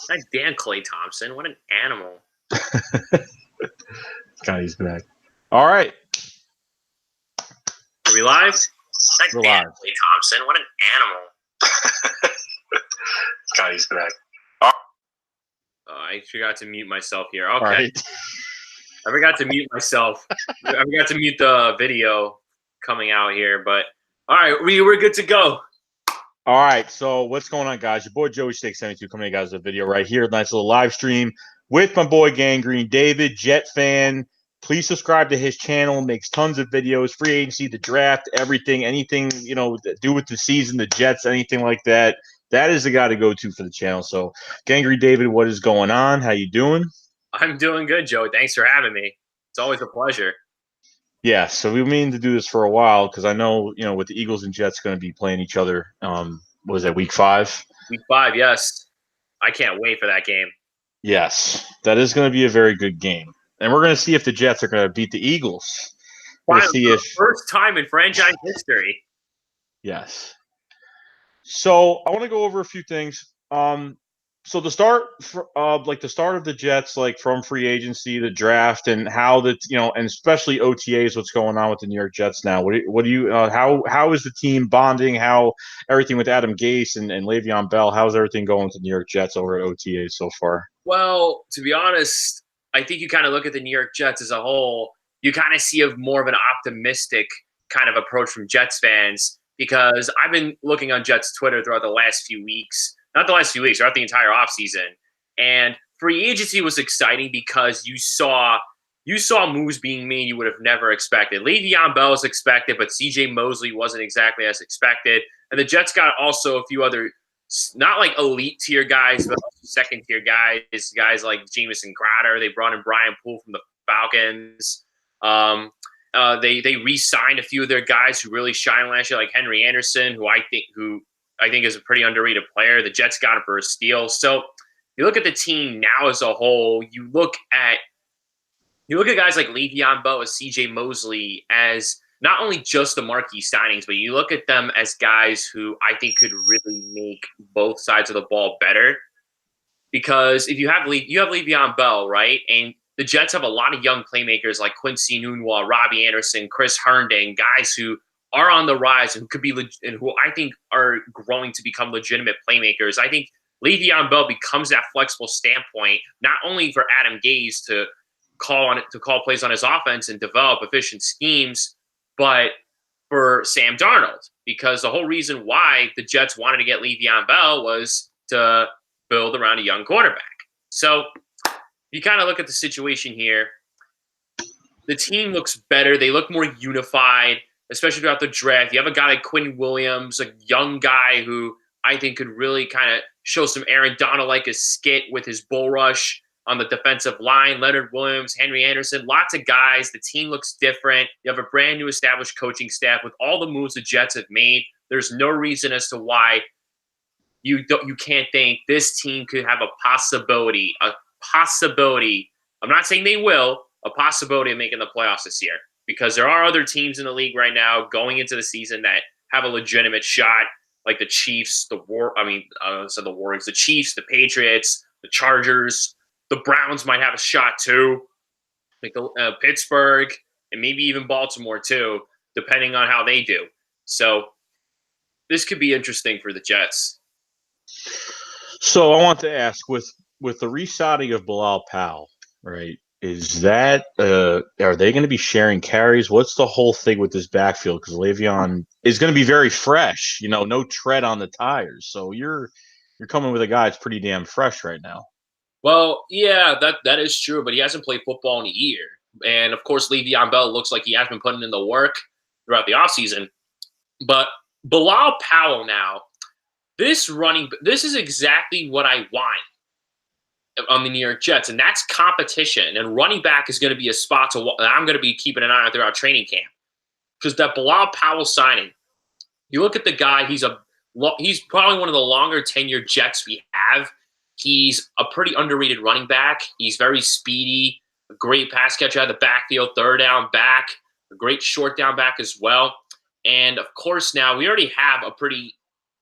God damn, Clay Thompson. What an animal. Scotty's back. All right. Are we live? God We're damn, live. Clay Thompson. What an animal. Scotty's back. I forgot to mute myself here. Okay. All right. I forgot to mute myself. I forgot to mute the video coming out here, but all right, we're good to go. All right. So what's going on, guys? Your boy Joey Steak 72 coming to you guys with a video right here. Nice little live stream with my boy GangGreen David, Jet fan. Please subscribe to his channel. Makes tons of videos, free agency, the draft, everything, anything, do with the season, the Jets, anything like that. That is the guy to go to for the channel. So GangGreen David, what is going on? How you doing? I'm doing good, Joey. Thanks for having me. It's always a pleasure. Yeah, so we mean to do this for a while because I know, with the Eagles and Jets going to be playing each other. What was that, week 5? Week 5, yes. I can't wait for that game. Yes, that is going to be a very good game. And we're going to see if the Jets are going to beat the Eagles. We're going to see if first time in franchise history. Yes. So I want to go over a few things. So the start of the Jets, like from free agency, the draft, and how and especially OTAs, what's going on with the New York Jets now? What do you how is the team bonding? How everything with Adam Gase and Le'Veon Bell? How's everything going with the New York Jets over at OTAs so far? Well, to be honest, I think you kind of look at the New York Jets as a whole. You kind of see more of an optimistic kind of approach from Jets fans because I've been looking on Jets Twitter throughout the last few weeks. Not the last few weeks, throughout the entire offseason. And free agency was exciting because you saw moves being made you would have never expected. Le'Veon Bell was expected, but C.J. Mosley wasn't exactly as expected. And the Jets got also a few other, not like elite tier guys, but second tier guys like Jamison Crowder. They brought in Brian Poole from the Falcons. They re-signed a few of their guys who really shine last year, like Henry Anderson, who I think is a pretty underrated player. The Jets got him for a steal. So you look at the team now as a whole. You look at guys like Le'Veon Bell as C.J. Mosley as not only just the marquee signings, but you look at them as guys who I think could really make both sides of the ball better. Because if you have Le'Veon Bell, right, and the Jets have a lot of young playmakers like Quincy Nunwa, Robbie Anderson, Chris Herndon, guys who are on the rise and who could be and who I think are growing to become legitimate playmakers. I think Le'Veon Bell becomes that flexible standpoint, not only for Adam Gase to call plays on his offense and develop efficient schemes, but for Sam Darnold, because the whole reason why the Jets wanted to get Le'Veon Bell was to build around a young quarterback. So you kind of look at the situation here. The team looks better. They look more unified, especially throughout the draft. You have a guy like Quinn Williams, a young guy who I think could really kind of show some Aaron Donald-like a skit with his bull rush on the defensive line. Leonard Williams, Henry Anderson, lots of guys. The team looks different. You have a brand new established coaching staff. With all the moves the Jets have made, there's no reason as to why you can't think this team could have a possibility. I'm not saying they will, a possibility of making the playoffs this year, because there are other teams in the league right now going into the season that have a legitimate shot, like the Chiefs, the Warriors, the Chiefs, the Patriots, the Chargers, the Browns might have a shot too, like Pittsburgh, and maybe even Baltimore too, depending on how they do. So this could be interesting for the Jets. So I want to ask, with the re-signing of Bilal Powell, right? Is that are they going to be sharing carries? What's the whole thing with this backfield? Because Le'Veon is going to be very fresh, no tread on the tires. So you're coming with a guy that's pretty damn fresh right now. Well, yeah, that is true, but he hasn't played football in a year. And of course, Le'Veon Bell looks like he has been putting in the work throughout the offseason. But Bilal Powell now, this is exactly what I want on the New York Jets, and that's competition. And running back is going to be a spot that I'm going to be keeping an eye on throughout training camp, because that Bilal Powell signing, you look at the guy, he's probably one of the longer tenured Jets we have. He's a pretty underrated running back. He's very speedy, a great pass catcher out of the backfield, third down back, a great short down back as well. And of course, now we already have a pretty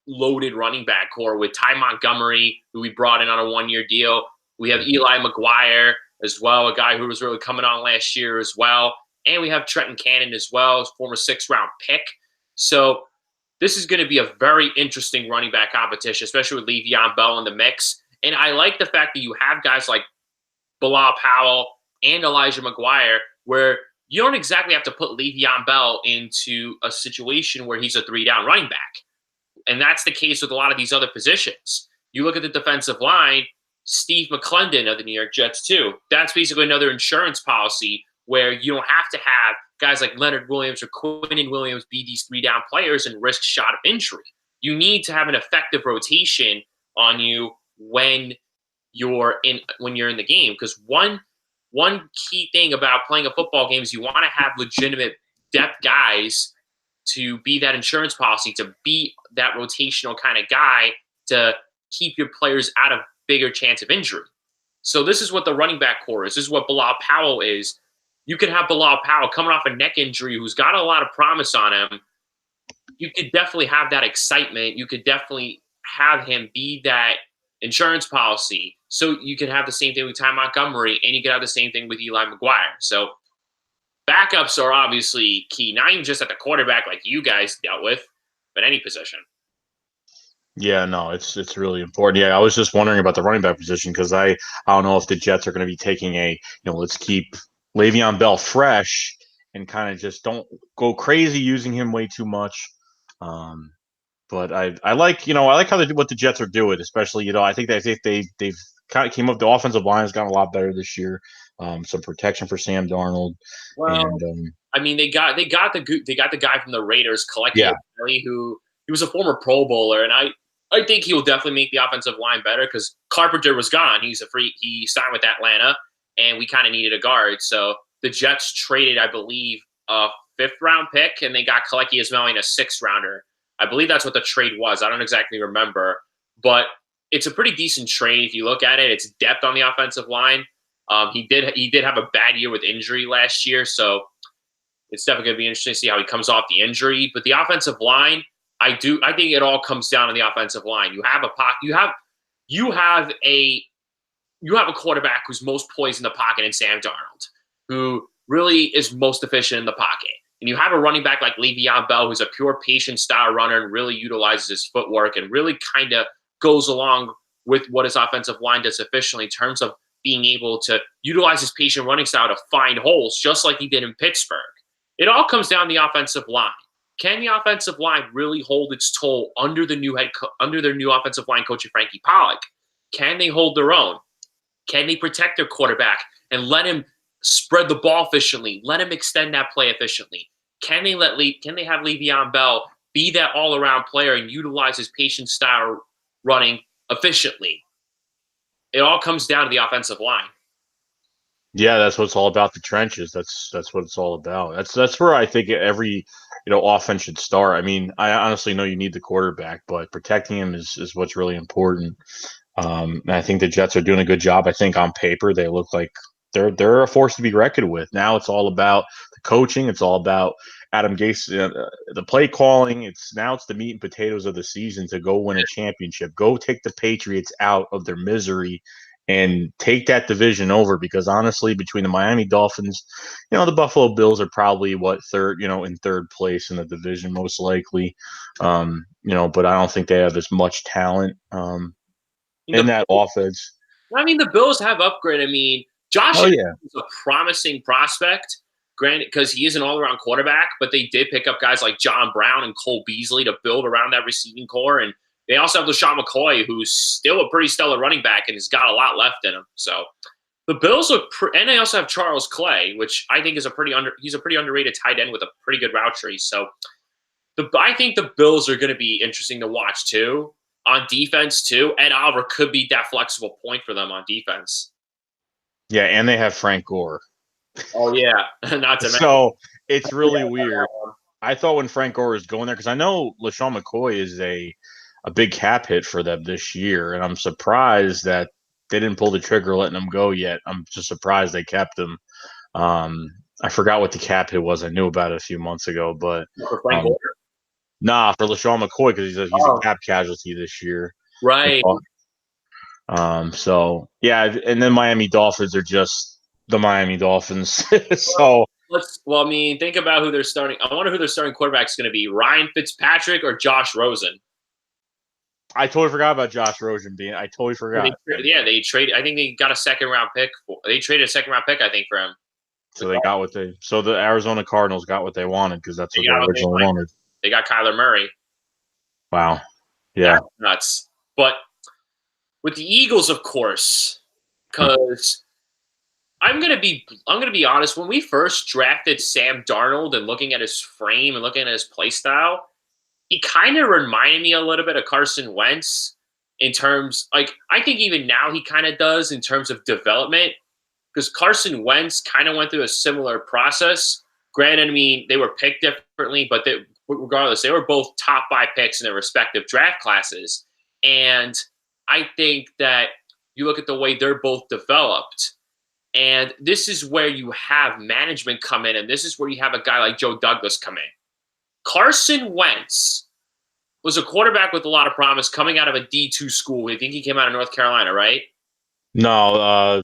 loaded running back core with Ty Montgomery, who we brought in on a 1-year deal. We have Eli McGuire as well, a guy who was really coming on last year as well. And we have Trenton Cannon as well, former 6th-round pick. So this is going to be a very interesting running back competition, especially with Le'Veon Bell in the mix. And I like the fact that you have guys like Bilal Powell and Elijah McGuire, where you don't exactly have to put Le'Veon Bell into a situation where he's a 3-down running back. And that's the case with a lot of these other positions. You look at the defensive line, Steve McClendon of the New York Jets too. That's basically another insurance policy where you don't have to have guys like Leonard Williams or Quinnen Williams be these 3-down players and risk shot of injury. You need to have an effective rotation on you when you're in the game, because one key thing about playing a football game is you want to have legitimate depth guys to be that insurance policy, to be that rotational kind of guy to keep your players out of bigger chance of injury. So this is what the running back core is. This is what Bilal Powell is. You can have Bilal Powell coming off a neck injury who's got a lot of promise on him. You could definitely have that excitement. You could definitely have him be that insurance policy. So you can have the same thing with Ty Montgomery, and you can have the same thing with Eli McGuire. So backups are obviously key, not even just at the quarterback like you guys dealt with, but any position. Yeah, no, it's really important. Yeah, I was just wondering about the running back position because I don't know if the Jets are going to be taking let's keep Le'Veon Bell fresh and kind of just don't go crazy using him way too much. But I like how they do what the Jets are doing, especially I think they've kind of came up. The offensive line has gotten a lot better this year. Some protection for Sam Darnold. Well, And I mean, they got the guy from the Raiders, Colecchio, who he was a former Pro Bowler, and I think he will definitely make the offensive line better because Carpenter was gone. He signed with Atlanta, and we kind of needed a guard. So the Jets traded, I believe, a 5th-round pick, and they got Colecchio Ismail in a 6th-rounder. I believe that's what the trade was. I don't exactly remember, but it's a pretty decent trade if you look at it. It's depth on the offensive line. He did have a bad year with injury last year, so it's definitely going to be interesting to see how he comes off the injury. But the offensive line, I think it all comes down to the offensive line. You have a quarterback who's most poised in the pocket in Sam Darnold, who really is most efficient in the pocket. And you have a running back like Le'Veon Bell, who's a pure patient style runner and really utilizes his footwork and really kind of goes along with what his offensive line does efficiently in terms of being able to utilize his patient running style to find holes, just like he did in Pittsburgh. It all comes down to the offensive line. Can the offensive line really hold its toll under their new offensive line coach, Frankie Pollock? Can they hold their own? Can they protect their quarterback and let him spread the ball efficiently? Let him extend that play efficiently. Can they have Le'Veon Bell be that all-around player and utilize his patient style running efficiently? It all comes down to the offensive line. Yeah, that's what it's all about. The trenches. That's what it's all about. That's where I think every offense should start. I mean, I honestly know you need the quarterback, but protecting him is what's really important. And I think the Jets are doing a good job. I think on paper they look like they're a force to be reckoned with. Now it's all about the coaching. It's all about Adam Gase, the play calling. It's the meat and potatoes of the season to go win a championship. Go take the Patriots out of their misery and take that division over. Because honestly, between the Miami Dolphins, the Buffalo Bills are probably third, in third place in the division most likely. But I don't think they have as much talent in that offense. I mean, the Bills have upgraded. I mean, Josh is a promising prospect, granted, because he is an all-around quarterback, but they did pick up guys like John Brown and Cole Beasley to build around that receiving core. And they also have LaShawn McCoy, who's still a pretty stellar running back and has got a lot left in him. So the Bills look and they also have Charles Clay, which I think is he's a pretty underrated tight end with a pretty good route tree. So I think the Bills are going to be interesting to watch too. On defense, too, Ed Oliver could be that flexible point for them on defense. Yeah, and they have Frank Gore. Oh, yeah. Not to mention. So it's really weird. I thought when Frank Gore was going there, because I know LaShawn McCoy is a big cap hit for them this year, and I'm surprised that they didn't pull the trigger letting him go yet. I'm just surprised they kept him. I forgot what the cap hit was. I knew about it a few months ago, but For Frank Gore? Nah, for LaShawn McCoy because he's a Oh, cap casualty this year. right. So yeah, and then Miami Dolphins are just the Miami Dolphins. So I mean, think about who they're starting. I wonder who their starting quarterback is going to be: Ryan Fitzpatrick or Josh Rosen. I totally forgot about Josh Rosen being. I totally forgot. They traded. I think they got a second round pick. They traded a second round pick, I think, for him. So they got what they. So the Arizona Cardinals got what they wanted because that's what they originally wanted. They got Kyler Murray. Wow. Yeah. That's nuts. But with the Eagles, of course, because I'm gonna be honest. When we first drafted Sam Darnold and looking at his frame and looking at his play style, he kind of reminded me a little bit of Carson Wentz in terms, like, I think even now he kind of does in terms of development, because Carson Wentz kind of went through a similar process. Granted, I mean, they were picked differently, but regardless, they were both top 5 picks in their respective draft classes. And I think that you look at the way they're both developed, and this is where you have management come in, and this is where you have a guy like Joe Douglas come in. Carson Wentz was a quarterback with a lot of promise coming out of a D2 school. I think he came out of North Carolina, right? No,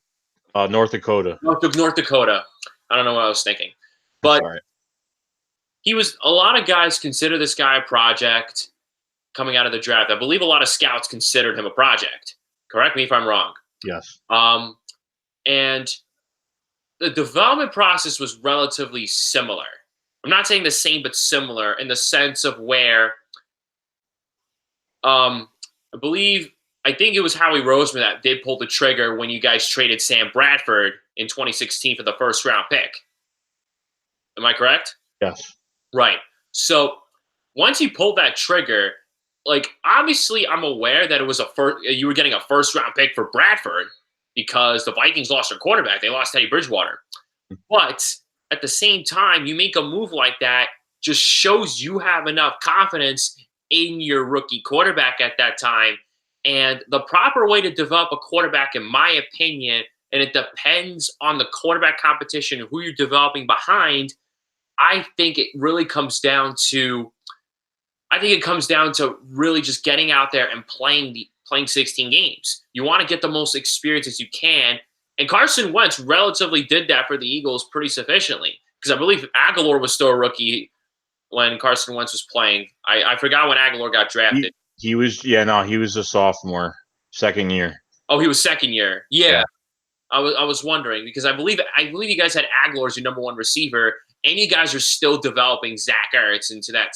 North Dakota. North Dakota. I don't know what I was thinking. But he was, a lot of guys consider this guy a project coming out of the draft. I believe a lot of scouts considered him a project. Correct me if I'm wrong. Yes. And the development process was relatively similar. I'm not saying the same, but similar in the sense of where I think it was Howie Roseman that did pull the trigger when you guys traded Sam Bradford in 2016 for the first round pick. Am I correct? Yes. Right. So once he pulled that trigger, like, obviously I'm aware that it was you were getting a first round pick for Bradford because the Vikings lost their quarterback. They lost Teddy Bridgewater. But at the same time, you make a move like that just shows you have enough confidence in your rookie quarterback at that time. And the proper way to develop a quarterback, in my opinion, and it depends on the quarterback competition and who you're developing behind, I think it comes down to really just getting out there and playing 16 games. You want to get the most experience as you can. And Carson Wentz relatively did that for the Eagles pretty sufficiently, because I believe Aguilar was still a rookie when Carson Wentz was playing. I forgot when Aguilar got drafted. He was a sophomore, second year. Oh, he was second year. Yeah. I was wondering, because I believe you guys had Aguilar as your number 1 receiver, and you guys are still developing Zach Ertz into that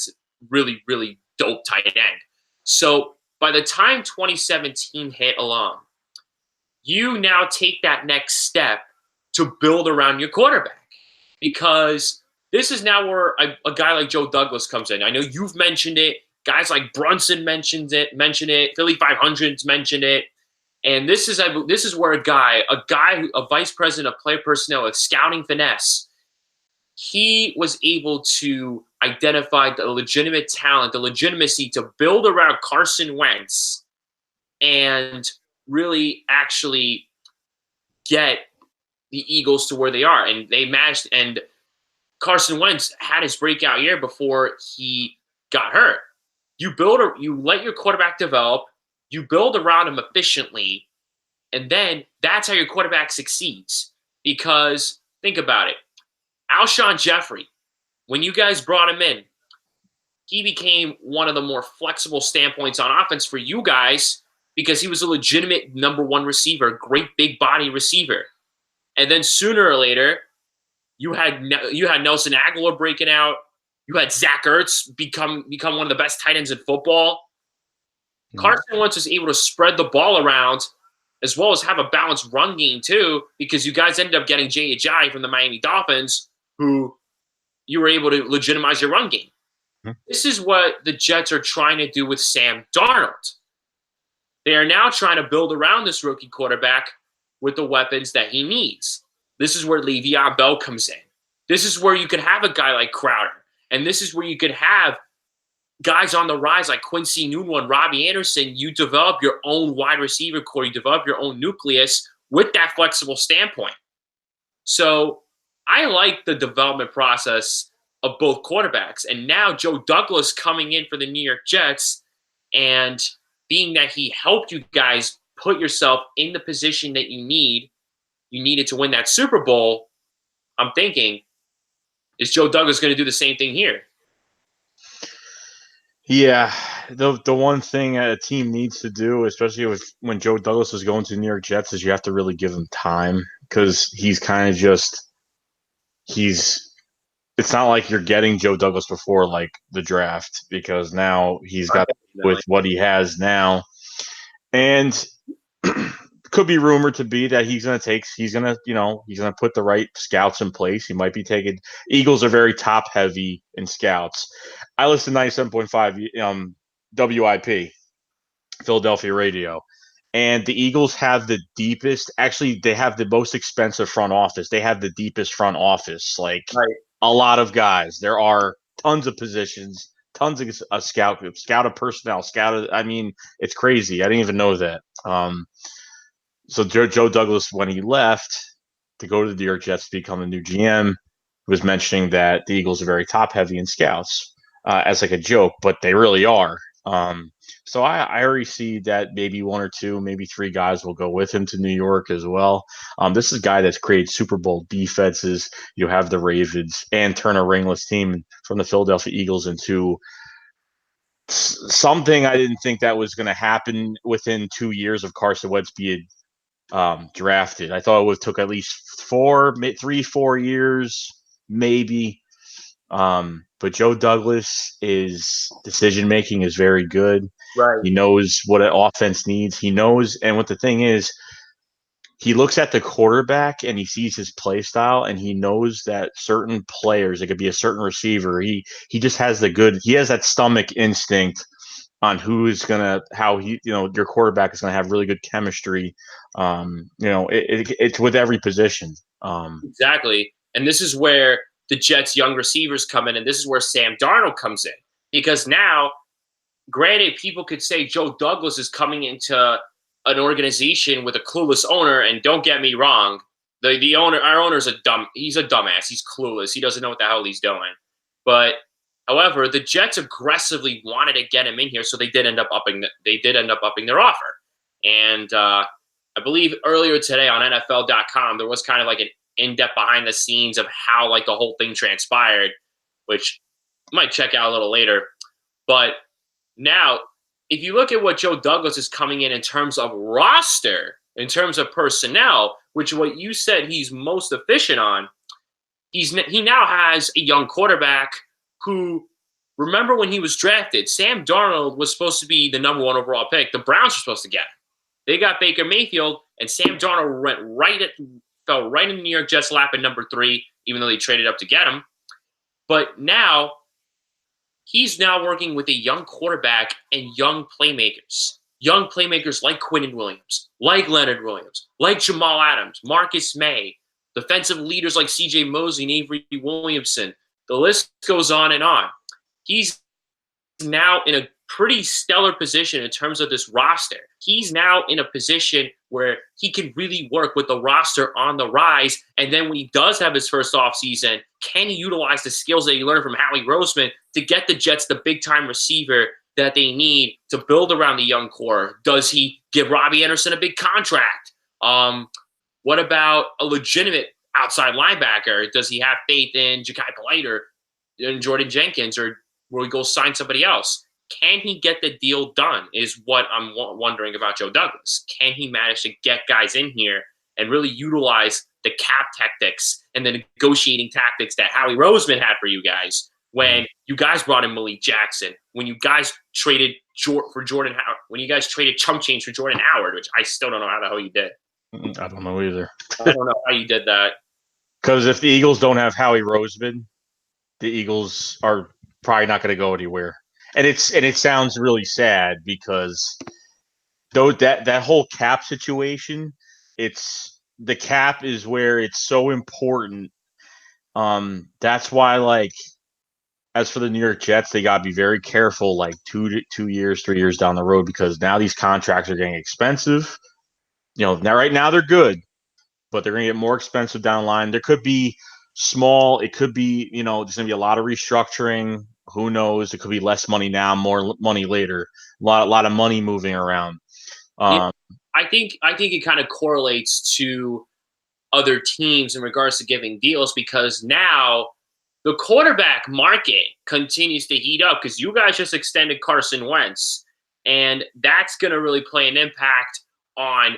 really, really dope tight end. So by the time 2017 hit along, you now take that next step to build around your quarterback, because this is now where a guy like Joe Douglas comes in. I know you've mentioned it. Guys like Brunson mentioned it. Philly 500s mentioned it. And this is where a vice president of player personnel with scouting finesse, he was able to identify the legitimate talent, the legitimacy to build around Carson Wentz and really actually get the Eagles to where they are. And they matched, and Carson Wentz had his breakout year before he got hurt. You let your quarterback develop, you build around him efficiently, and then that's how your quarterback succeeds. Because think about it. Alshon Jeffrey, when you guys brought him in, he became one of the more flexible standpoints on offense for you guys because he was a legitimate number 1 receiver, great big body receiver. And then sooner or later, you had Nelson Aguilar breaking out. You had Zach Ertz become one of the best tight ends in football. Carson Wentz was able to spread the ball around as well as have a balanced run game too, because you guys ended up getting Jay Ajayi from the Miami Dolphins, who you were able to legitimize your run game. This is what the Jets are trying to do with Sam Darnold. They are now trying to build around this rookie quarterback with the weapons that he needs. This is where Le'Veon Bell comes in. This is where you could have a guy like Crowder. And this is where you could have guys on the rise like Quincy Nunwa and Robbie Anderson. You develop your own wide receiver core. You develop your own nucleus with that flexible standpoint. So I like the development process of both quarterbacks. And now Joe Douglas coming in for the New York Jets, and being that he helped you guys put yourself in the position that you needed to win that Super Bowl. I'm thinking, is Joe Douglas going to do the same thing here? Yeah, the one thing a team needs to do, especially when Joe Douglas is going to the New York Jets, is you have to really give him time, because he's kind of just he's. It's not like you're getting Joe Douglas before like the draft, because now he's got with what he has now, and could be rumored to be that he's gonna put the right scouts in place. He might be taking. Eagles are very top heavy in scouts. I listen to 97.5 WIP, Philadelphia radio, and the Eagles have the deepest. Actually, they have the most expensive front office. They have the deepest front office. Like Right. a lot of guys. There are tons of positions, tons of scout of personnel, I mean, it's crazy. I didn't even know that. So Joe Douglas, when he left to go to the New York Jets to become the new GM, was mentioning that the Eagles are very top heavy in scouts, as like a joke, but they really are. So I already see that maybe one or two, maybe three guys will go with him to New York as well. This is a guy that's created Super Bowl defenses. You have the Ravens and turn a ringless team from the Philadelphia Eagles into something I didn't think that was going to happen within 2 years of Carson Wentz being drafted. I thought it would took at least 4 years, maybe. But Joe Douglas, is decision making is very good. Right. He knows what an offense needs. He knows, and what the thing is, he looks at the quarterback and he sees his play style, and he knows that certain players, it could be a certain receiver. He just has he has that stomach instinct on how your quarterback is gonna have really good chemistry. It's with every position. Exactly. And this is where the Jets' young receivers come in, and this is where Sam Darnold comes in. Because now, granted, people could say Joe Douglas is coming into an organization with a clueless owner, and don't get me wrong, our owner's he's a dumbass. He's clueless. He doesn't know what the hell he's doing. But however, the Jets aggressively wanted to get him in here, so they did end up upping their offer. And I believe earlier today on NFL.com, there was kind of like an in-depth behind the scenes of how like the whole thing transpired, which I might check out a little later. But now, if you look at what Joe Douglas is coming in terms of roster, in terms of personnel, which what you said he's most efficient on, he now has a young quarterback who, remember when he was drafted, Sam Darnold was supposed to be the number 1 overall pick. The Browns were supposed to get him. They got Baker Mayfield, and Sam Darnold fell right in the New York Jets' lap at number 3, even though they traded up to get him. But now, he's now working with a young quarterback and young playmakers. Young playmakers like Quinnen Williams, like Leonard Williams, like Jamal Adams, Marcus May, defensive leaders like C.J. Mosley and Avery Williamson. The list goes on and on. He's now in a pretty stellar position in terms of this roster. He's now in a position where he can really work with the roster on the rise. And then when he does have his first offseason, can he utilize the skills that he learned from Howie Roseman to get the Jets the big-time receiver that they need to build around the young core? Does he give Robbie Anderson a big contract? What about a legitimate outside linebacker? Does he have faith in Ja'Kai Polite or in Jordan Jenkins, or will he go sign somebody else? Can he get the deal done is what I'm wondering about Joe Douglas. Can he manage to get guys in here and really utilize the cap tactics and the negotiating tactics that Howie Roseman had for you guys when you guys brought in Malik Jackson, when you guys traded for Jordan Howard, when you guys traded chump change for Jordan Howard, which I still don't know how the hell you did. I don't know either. I don't know how you did that. Because if the Eagles don't have Howie Roseman, the Eagles are probably not going to go anywhere. And it sounds really sad, because though that whole cap situation, the cap is where it's so important. That's why, like, as for the New York Jets, they got to be very careful, like 2 years, 3 years down the road, because now these contracts are getting expensive. Now right now they're good, but they're going to get more expensive down the line. There could be small. It could be, there's going to be a lot of restructuring. Who knows? It could be less money now, more money later. A lot of money moving around. Yeah, Um, I think it kind of correlates to other teams in regards to giving deals because now the quarterback market continues to heat up because you guys just extended Carson Wentz, and that's going to really play an impact on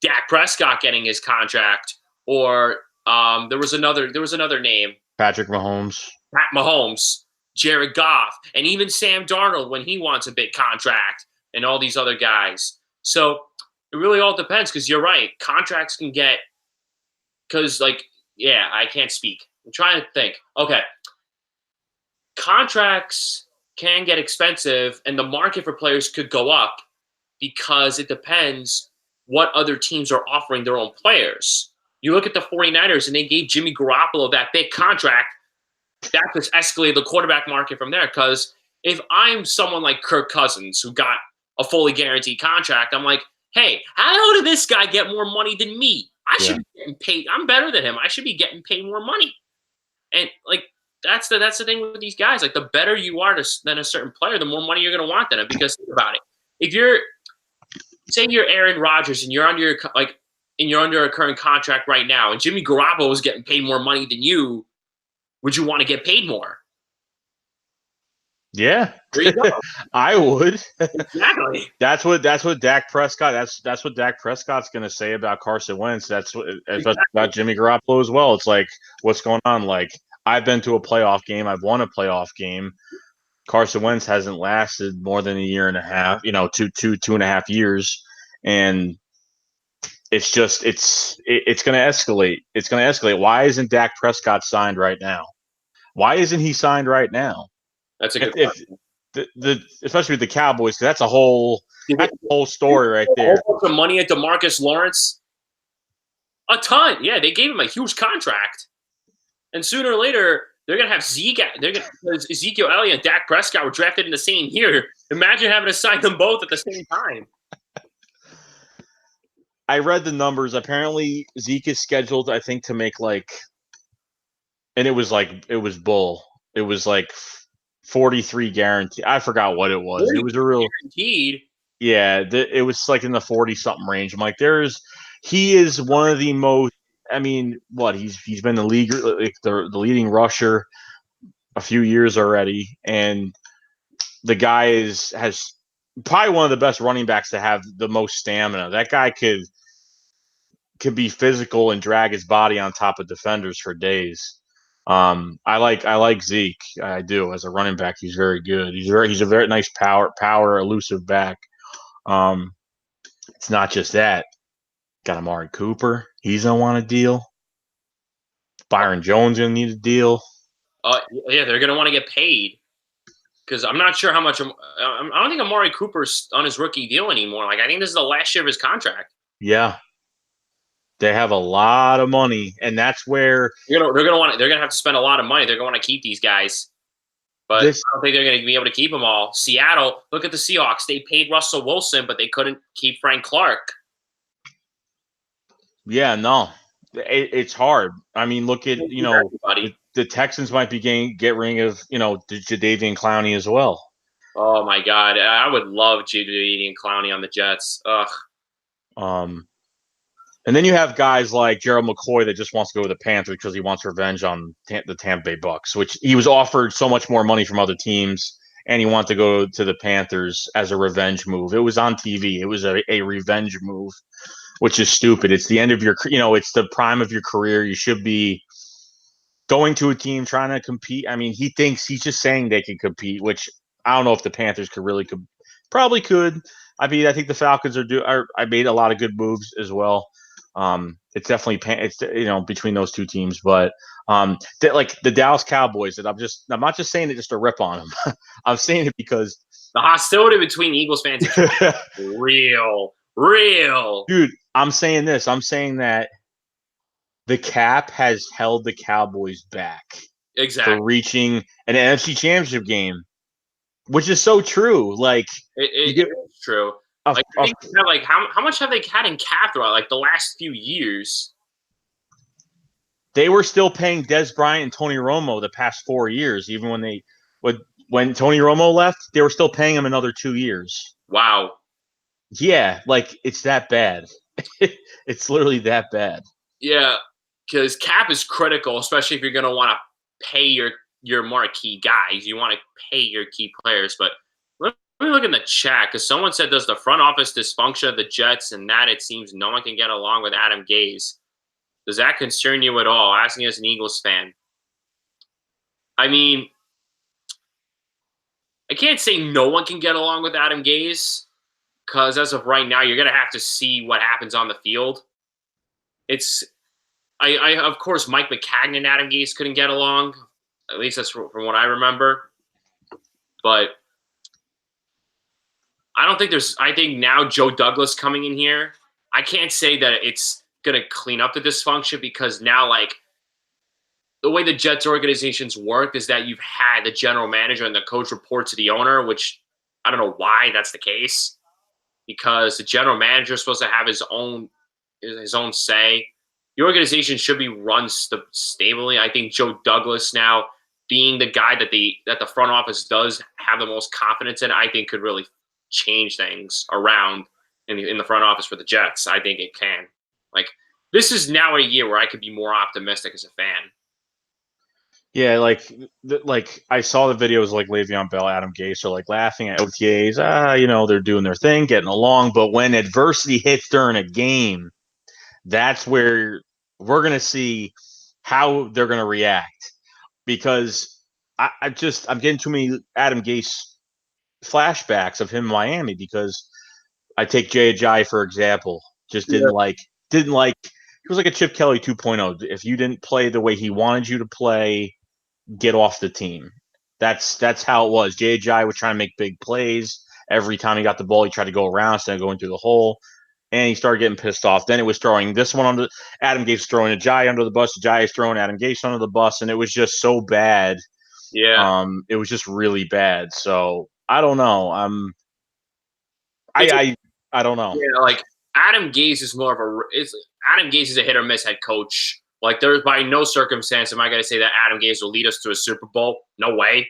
Dak Prescott getting his contract, or there was another name, Patrick Mahomes. Pat Mahomes, Jared Goff, and even Sam Darnold when he wants a big contract, and all these other guys. So it really all depends because you're right. Contracts can get because yeah, I can't speak. I'm trying to think. Okay, contracts can get expensive, and the market for players could go up because it depends what other teams are offering their own players. You look at the 49ers, and they gave Jimmy Garoppolo that big contract. That just escalated the quarterback market from there. Because if I'm someone like Kirk Cousins, who got a fully guaranteed contract, I'm like, hey, how did this guy get more money than me? I should Yeah. be getting paid. I'm better than him. I should be getting paid more money. And that's the thing with these guys. Like the better you are than a certain player, the more money you're going to want than him. Because think about it. If you're say you're Aaron Rodgers and you're under a current contract right now, and Jimmy Garoppolo is getting paid more money than you, would you want to get paid more? Yeah, There you go. I would. Exactly. That's what Dak Prescott. That's what Dak Prescott's going to say about Carson Wentz. That's what about Jimmy Garoppolo as well. It's like, what's going on? Like, I've been to a playoff game. I've won a playoff game. Carson Wentz hasn't lasted more than a year and a half. Two and a half years, and it's just it's going to escalate. It's going to escalate. Why isn't Dak Prescott signed right now? Why isn't he signed right now? That's a good If question. the especially with the Cowboys, 'cause that's a whole story right A there. whole bunch of money at DeMarcus Lawrence. A ton. Yeah, they gave him a huge contract. And sooner or later, they're gonna have Zeke. Ezekiel Elliott and Dak Prescott were drafted in the same year. Imagine having to sign them both at the same time. I read the numbers. Apparently, Zeke is scheduled, I think, to make and it was bull. It was like 43 guarantee. I forgot what it was. It was a real guaranteed. Yeah. It was like in the 40 something range. I'm like, he is one of the most. I mean, what he's been the league, like the leading rusher a few years already, and the guy has probably one of the best running backs to have the most stamina. That guy could be physical and drag his body on top of defenders for days. I like Zeke. I do as a running back. He's very good. He's a very nice power elusive back. It's not just that. Got Amari Cooper. He's gonna want a deal. Byron Jones gonna need a deal. Yeah, they're gonna want to get paid because I'm not sure how much. I don't think Amari Cooper's on his rookie deal anymore. Like I think this is the last year of his contract. Yeah, they have a lot of money, and that's where They're gonna have to spend a lot of money. They're gonna want to keep these guys, but I don't think they're gonna be able to keep them all. Seattle, look at the Seahawks. They paid Russell Wilson, but they couldn't keep Frank Clark. Yeah, no, it's hard. I mean, look at the Texans might be get rid of Jadeveon Clowney as well. Oh my God, I would love Jadeveon Clowney on the Jets. Ugh. And then you have guys like Gerald McCoy that just wants to go to the Panthers because he wants revenge on the Tampa Bay Bucks, which he was offered so much more money from other teams, and he wanted to go to the Panthers as a revenge move. It was on TV. It was a revenge move, which is stupid. It's the end of it's the prime of your career. You should be going to a team trying to compete. I mean, he thinks he's just saying they can compete, which I don't know if the Panthers probably could. I mean, I think the Falcons I made a lot of good moves as well. It's definitely between those two teams, but like the Dallas Cowboys. That I'm not just saying it just to rip on them. I'm saying it because the hostility between Eagles fans is real. Dude, I'm saying this. I'm saying that the cap has held the Cowboys back for reaching an NFC Championship game, which is so true. Like it's true. How much have they had in cap throughout like the last few years? They were still paying Des Bryant and Tony Romo the past 4 years, even when Tony Romo left, they were still paying him another 2 years. Wow. Yeah, like it's that bad. It's literally that bad. Yeah, because cap is critical, especially if you're going to want to pay your marquee guys. You want to pay your key players. But let me look in the chat because someone said, does the front office dysfunction of the Jets and that it seems no one can get along with Adam Gase? Does that concern you at all? Asking as an Eagles fan. I mean, I can't say no one can get along with Adam Gase because as of right now, you're going to have to see what happens on the field. It's I of course Mike McCagnon and Adam Gase couldn't get along. At least that's from what I remember. But I don't think there's. I think now Joe Douglas coming in here, I can't say that it's gonna clean up the dysfunction because now like the way the Jets organizations work is that you've had the general manager and the coach report to the owner, which I don't know why that's the case because the general manager is supposed to have his own say. The organization should be run stably. I think Joe Douglas now being the guy that the front office does have the most confidence in, I think could really change things around in the front office for the Jets. I think it can. Like this is now a year where I could be more optimistic as a fan. Yeah, like I saw the videos like Le'Veon Bell, Adam Gase are like laughing at OTAs. They're doing their thing, getting along. But when adversity hits during a game, that's where we're gonna see how they're gonna react. Because I'm getting too many Adam Gase flashbacks of him in Miami because I take Jay Ajayi for example. Just didn't like he was like a Chip Kelly 2.0. If you didn't play the way he wanted you to play, get off the team. That's how it was. Jay Ajayi was trying to make big plays. Every time he got the ball, he tried to go around instead of going through the hole. And he started getting pissed off. Then it was throwing this one under Adam Gase throwing Ajayi under the bus. Ajayi throwing Adam Gase under the bus, and it was just so bad. Yeah. It was just really bad. So I don't know. It's I don't know. Yeah, like Adam Gase is more of Adam Gase is a hit or miss head coach. Like there's by no circumstance am I going to say that Adam Gase will lead us to a Super Bowl. No way.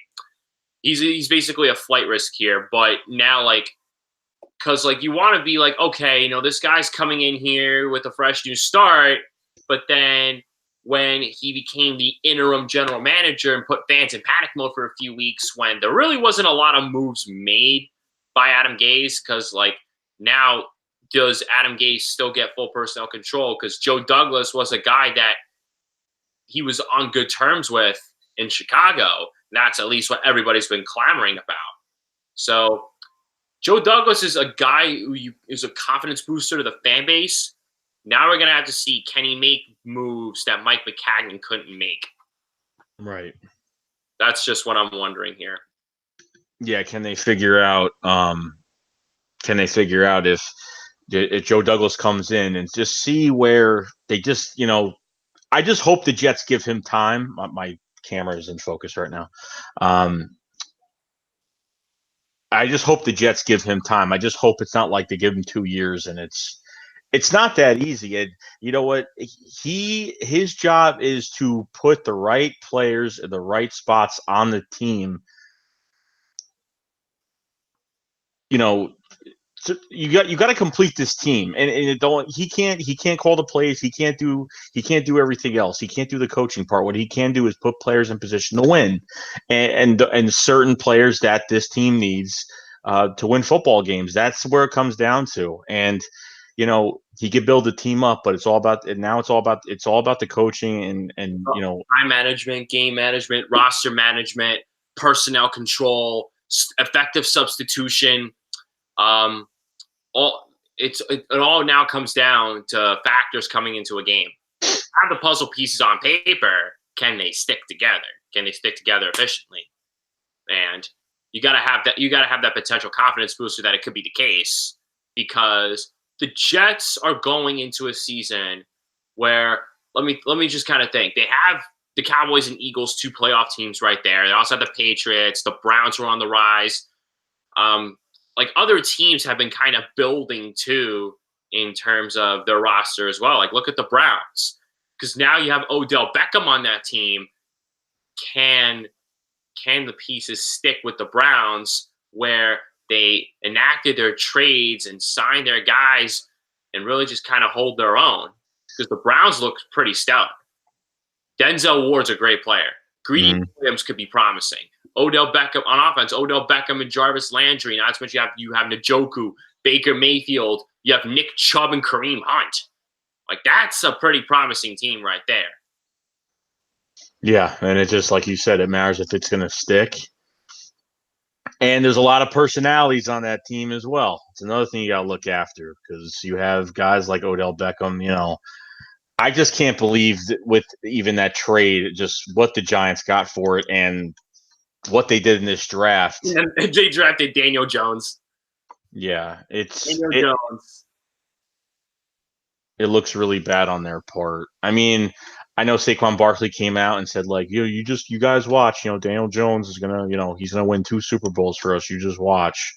He's basically a flight risk here. But now like because like you want to be like okay, this guy's coming in here with a fresh new start, but then when he became the interim general manager and put fans in panic mode for a few weeks when there really wasn't a lot of moves made by Adam Gase because like now does Adam Gase still get full personnel control? Because Joe Douglas was a guy that he was on good terms with in Chicago. That's at least what everybody's been clamoring about. So Joe Douglas is a guy who is a confidence booster to the fan base. Now we're going to have to see, can he make moves that Mike McCagnon couldn't make? Right. That's just what I'm wondering here. Yeah, can they figure out if Joe Douglas comes in and just see where they just, I just hope the Jets give him time. My camera is in focus right now. I just hope the Jets give him time. I just hope it's not like they give him 2 years and it's not that easy. And you know what? His job is to put the right players in the right spots on the team. So you got to complete this team, and he can't call the plays. He can't do everything else. He can't do the coaching part. What he can do is put players in position to win, and certain players that this team needs to win football games. That's where it comes down to. And he could build the team up, but it's all about the coaching and time management, game management, roster management, personnel control, effective substitution. It all now comes down to factors coming into a game. Have the puzzle pieces on paper, can they stick together? Can they stick together efficiently? And you gotta have that potential confidence booster that it could be the case because the Jets are going into a season where let me just kind of think. They have the Cowboys and Eagles, two playoff teams right there. They also have the Patriots. The Browns were on the rise. Like other teams have been kind of building too in terms of their roster as well. Like look at the Browns. because now you have Odell Beckham on that team. Can the pieces stick with the Browns where they enacted their trades and signed their guys and really just kind of hold their own? Because the Browns look pretty stout. Denzel Ward's a great player. Greedy Williams could be promising. Odell Beckham on offense. Odell Beckham and Jarvis Landry. Not to mention you have Njoku, Baker Mayfield. You have Nick Chubb and Kareem Hunt. Like, that's a pretty promising team right there. Yeah, and it just, like you said, it matters if it's going to stick. And there's a lot of personalities on that team as well. It's another thing you got to look after because you have guys like Odell Beckham. I just can't believe that with even that trade, just what the Giants got for it and what they did in this draft. And they drafted Daniel Jones. Yeah, Daniel Jones. It looks really bad on their part. I mean, I know Saquon Barkley came out and said, like, you guys watch, Daniel Jones is gonna, he's gonna win 2 Super Bowls for us. You just watch,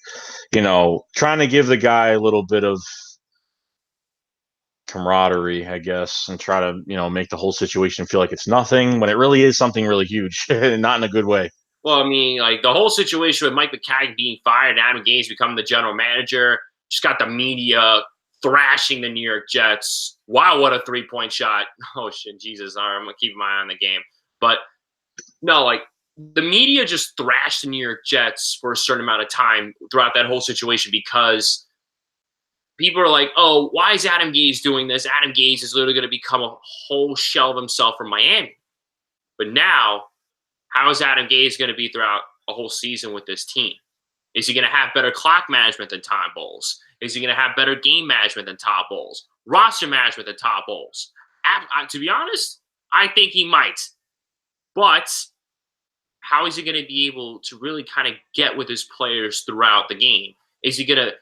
trying to give the guy a little bit of camaraderie, I guess, and try to, make the whole situation feel like it's nothing when it really is something really huge, and not in a good way. Well, I mean, like the whole situation with Mike McCagnon being fired, Adam Gase becoming the general manager, just got the media thrashing the New York Jets. Wow, what a 3-point shot. Oh, shit, Jesus. All right, I'm going to keep my eye on the game. But no, like the media just thrashed the New York Jets for a certain amount of time throughout that whole situation because people are like, oh, why is Adam Gase doing this? Adam Gase is literally going to become a whole shell of himself from Miami. But now, how is Adam Gase going to be throughout a whole season with this team? Is he going to have better clock management than Todd Bowles? Is he going to have better game management than Todd Bowles? Roster management than Todd Bowles? To be honest, I think he might. But how is he going to be able to really kind of get with his players throughout the game? Is he going to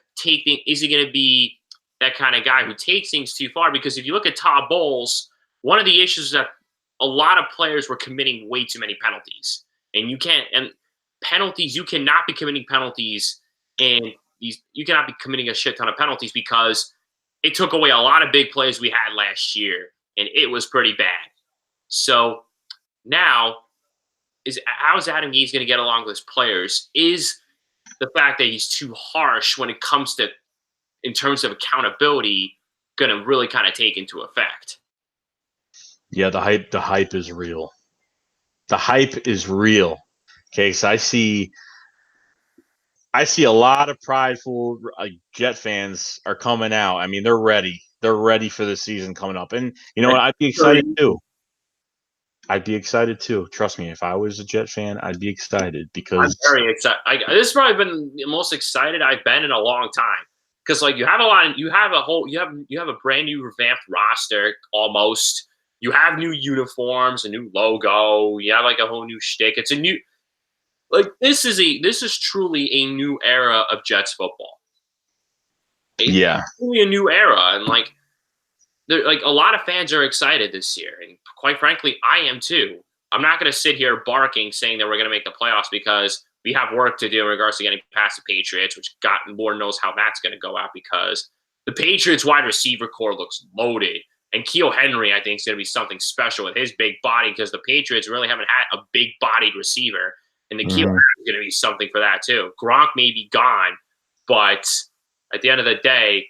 is he going to be that kind of guy who takes things too far? Because if you look at Todd Bowles, one of the issues is that a lot of players were committing way too many penalties. And you cannot be committing penalties, and you cannot be committing a shit ton of penalties because it took away a lot of big plays we had last year, and it was pretty bad. So now, how is Adam Gase going to get along with his players? Is the fact that he's too harsh when it comes to, in terms of accountability, going to really kind of take into effect? Yeah, the hype is real. The hype is real. Okay, so I see a lot of prideful Jet fans are coming out. I mean, they're ready. They're ready for the season coming up. And you know what? I'd be excited too. Trust me, if I was a Jet fan, I'd be excited because I'm very excited. This has probably been the most excited I've been in a long time. Because like you have a brand new revamped roster almost. You have new uniforms, a new logo. You have like a whole new shtick. It's a new, like this is truly a new era of Jets football. Yeah, truly a new era, and like a lot of fans are excited this year, and quite frankly, I am too. I'm not going to sit here barking saying that we're going to make the playoffs because we have work to do in regards to getting past the Patriots, which God Lord knows how that's going to go out because the Patriots wide receiver core looks loaded. And Keel Henry, I think, is going to be something special with his big body because the Patriots really haven't had a big-bodied receiver. And the Keel Henry is going to be something for that, too. Gronk may be gone, but at the end of the day,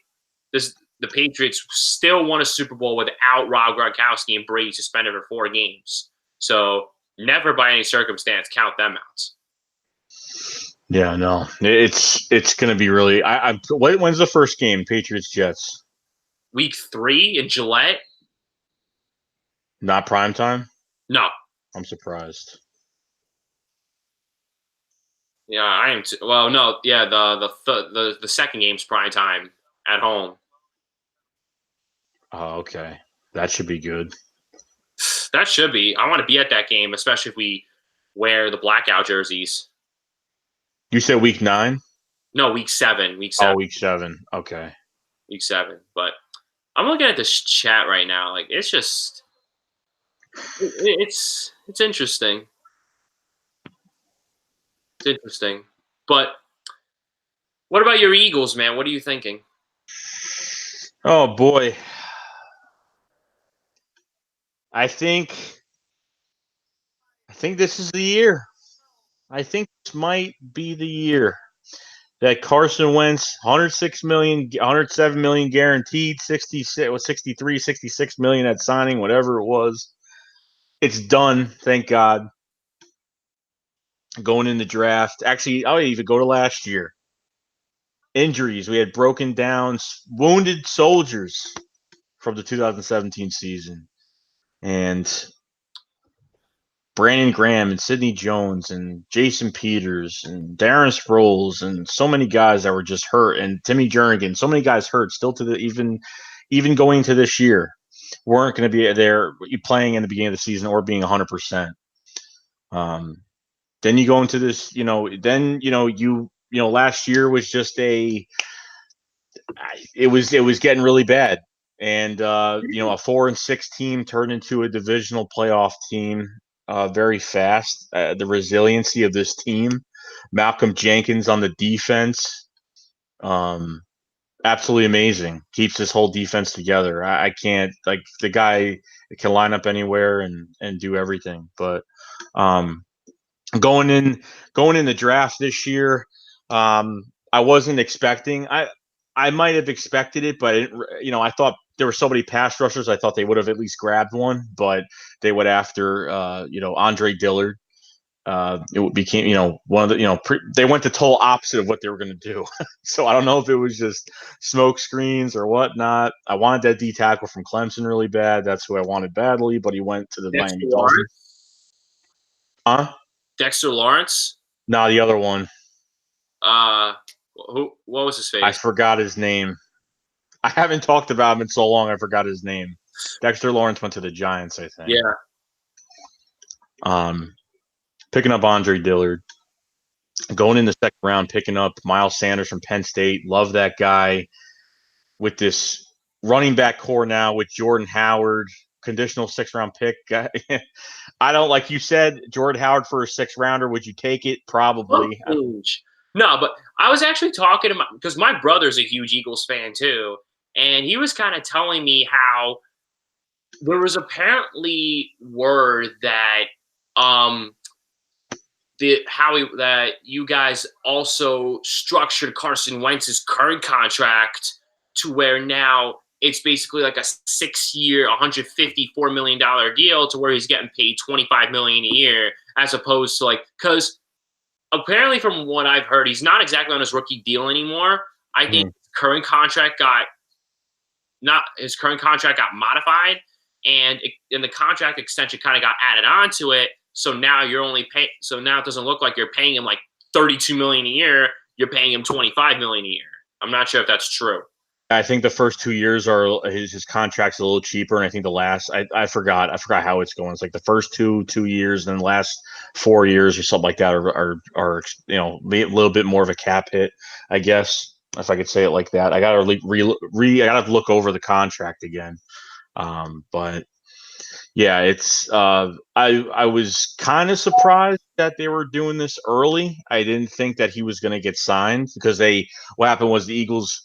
the Patriots still won a Super Bowl without Rob Gronkowski and Brady suspended for 4 games. So never by any circumstance count them out. Yeah, no. It's going to be really – when's the first game, Patriots-Jets? Week 3 in Gillette? Not prime time? No. I'm surprised. Yeah, I am too. Well, no, yeah, the second game's prime time at home. Oh, okay. That should be good. That should be. I want to be at that game, especially if we wear the blackout jerseys. You said week 9? No, week 7. Oh, week 7. Okay. Week 7. But I'm looking at this chat right now. Like, it's just it's interesting. It's interesting. But what about your Eagles, man? What are you thinking? Oh boy. I think this is the year. I think this might be the year that Carson Wentz, 106 million, 107 million guaranteed, 66 was 63, 66 million at signing, whatever it was. It's done, thank God. Going in the draft. Actually, I'll even go to last year. Injuries. We had broken down, wounded soldiers from the 2017 season. And Brandon Graham and Sidney Jones and Jason Peters and Darren Sproles and so many guys that were just hurt, and Timmy Jernigan, so many guys hurt still to the even going to this year weren't going to be there playing in the beginning of the season or being 100%. Then you go into this, last year was just it was getting really bad. And a 4-6 team turned into a divisional playoff team very fast. The resiliency of this team, Malcolm Jenkins on the defense, absolutely amazing. Keeps this whole defense together. I can't, like, the guy can line up anywhere and do everything. But going in the draft this year, I wasn't expecting. I might have expected it, but I thought there were so many pass rushers. I thought they would have at least grabbed one, but they went after Andre Dillard. It became one of the they went the total opposite of what they were going to do. So I don't know if it was just smoke screens or whatnot. I wanted that D tackle from Clemson really bad. That's who I wanted badly, but he went to the Miami Dolphins. Huh? Dexter Lawrence? No, the other one. What was his face? I forgot his name. I haven't talked about him in so long. I forgot his name. Dexter Lawrence went to the Giants, I think. Yeah. Picking up Andre Dillard. Going in the second round, picking up Miles Sanders from Penn State. Love that guy. With this running back core now with Jordan Howard, conditional 6th-round pick. I don't, like you said, Jordan Howard for a 6th-rounder. Would you take it? Probably. No, but I was actually talking to because my brother's a huge Eagles fan too, and he was kind of telling me how there was apparently word that that you guys also structured Carson Wentz's current contract to where now it's basically like a 6-year, $154 million deal to where he's getting paid $25 million a year, as opposed to because apparently from what I've heard, he's not exactly on his rookie deal anymore. I think his current contract got modified, and the contract extension kind of got added onto it. So now you're only paying. So now it doesn't look like you're paying him like $32 million a year. You're paying him $25 million a year. I'm not sure if that's true. I think the first 2 years are his contract's a little cheaper, and I think the last I forgot how it's going. It's like the first two years, and then the last 4 years or something like that are a little bit more of a cap hit, I guess, if I could say it like that. I gotta I gotta look over the contract again, but yeah, it's I was kind of surprised that they were doing this early. I didn't think that he was going to get signed because what happened was the Eagles.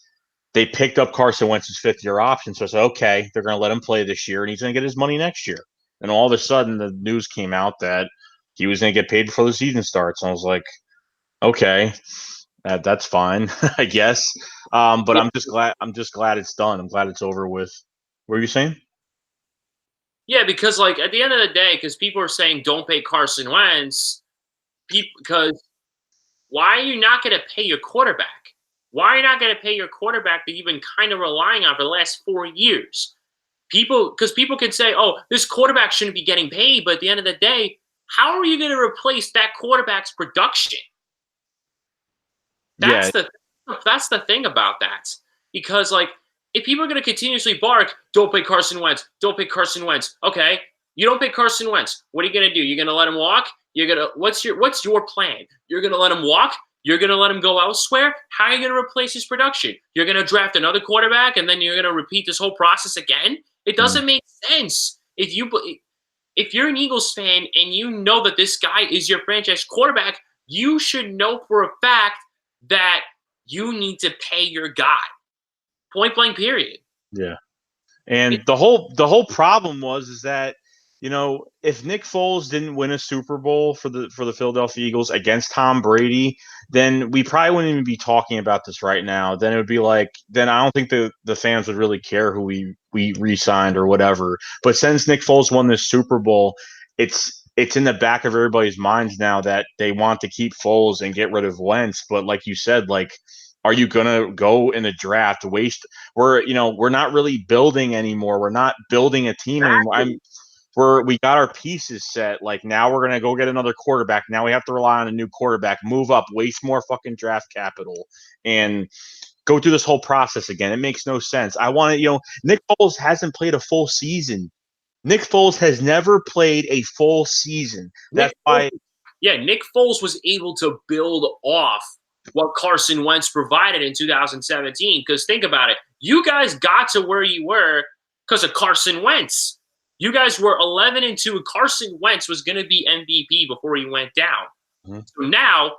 They picked up Carson Wentz's 5th-year option. So I said, okay, they're going to let him play this year, and he's going to get his money next year. And all of a sudden, the news came out that he was going to get paid before the season starts. And I was like, okay, that's fine, I guess. But I'm just glad it's done. I'm glad it's over with. What were you saying? Yeah, because at the end of the day, because people are saying don't pay Carson Wentz, because why are you not going to pay your quarterback? Why are you not going to pay your quarterback that you've been kind of relying on for the last 4 years? Because people can say, oh, this quarterback shouldn't be getting paid, but at the end of the day, how are you going to replace that quarterback's production? That's the thing about that. Because if people are going to continuously bark, don't pay Carson Wentz, don't pay Carson Wentz. Okay, you don't pay Carson Wentz. What are you going to do? You're going to let him walk? What's your plan? You're going to let him walk? You're going to let him go elsewhere? How are you going to replace his production? You're going to draft another quarterback, and then you're going to repeat this whole process again? It doesn't make sense. If you're an Eagles fan and you know that this guy is your franchise quarterback, you should know for a fact that you need to pay your guy. Point blank, period. Yeah. And the whole problem is that if Nick Foles didn't win a Super Bowl for the Philadelphia Eagles against Tom Brady, then we probably wouldn't even be talking about this right now. Then it would be like, then I don't think the fans would really care who we re-signed or whatever. But since Nick Foles won this Super Bowl, it's in the back of everybody's minds now that they want to keep Foles and get rid of Wentz. But like you said, like, are you gonna go in a draft, waste? We're not really building anymore. We're not building a team anymore. We got our pieces set. Like, now we're gonna go get another quarterback. Now we have to rely on a new quarterback. Move up, waste more fucking draft capital, and go through this whole process again. It makes no sense. I want to, Nick Foles hasn't played a full season. Nick Foles has never played a full season. That's why. Yeah, Nick Foles was able to build off what Carson Wentz provided in 2017. Because think about it. You guys got to where you were because of Carson Wentz. You guys were 11-2, and Carson Wentz was going to be MVP before he went down. Mm-hmm. So now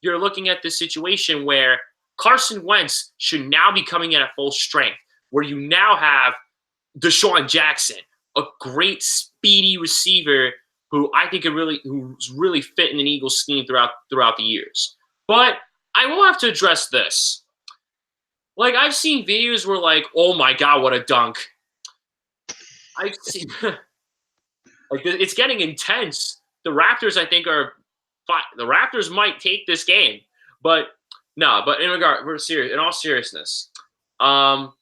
you're looking at this situation where Carson Wentz should now be coming in at full strength, where you now have Deshaun Jackson, a great speedy receiver who I think who's really fit in an Eagles scheme throughout the years. But I will have to address this. Like, I've seen videos where, like, oh my God, what a dunk. I've seen like, it's getting intense. The Raptors, I think, are fine. The Raptors might take this game, but no. But we're serious. In all seriousness, Deshaun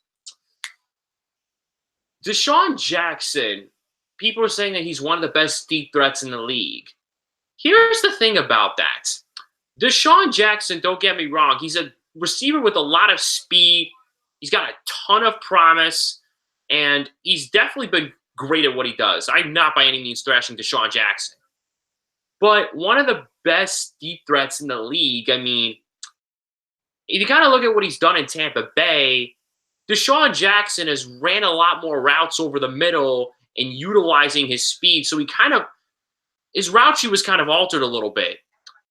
Jackson. People are saying that he's one of the best deep threats in the league. Here's the thing about that. Deshaun Jackson, don't get me wrong, he's a receiver with a lot of speed. He's got a ton of promise, and he's definitely been great at what he does. I'm not by any means thrashing Deshaun Jackson. But one of the best deep threats in the league, I mean, if you kind of look at what he's done in Tampa Bay, Deshaun Jackson has ran a lot more routes over the middle and utilizing his speed. So his route tree was kind of altered a little bit,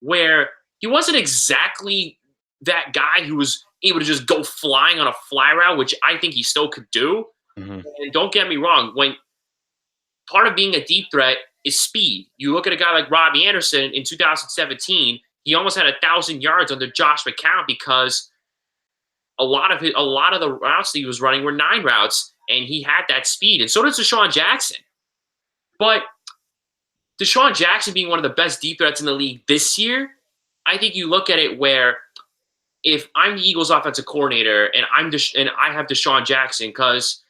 where he wasn't exactly that guy who was able to just go flying on a fly route, which I think he still could do. Mm-hmm. And don't get me wrong, when part of being a deep threat is speed. You look at a guy like Robbie Anderson in 2017, he almost had 1,000 yards under Josh McCown because a lot of the routes that he was running were 9 routes, and he had that speed. And so does Deshaun Jackson. But Deshaun Jackson being one of the best deep threats in the league this year, I think you look at it where if I'm the Eagles offensive coordinator and I have Deshaun Jackson, because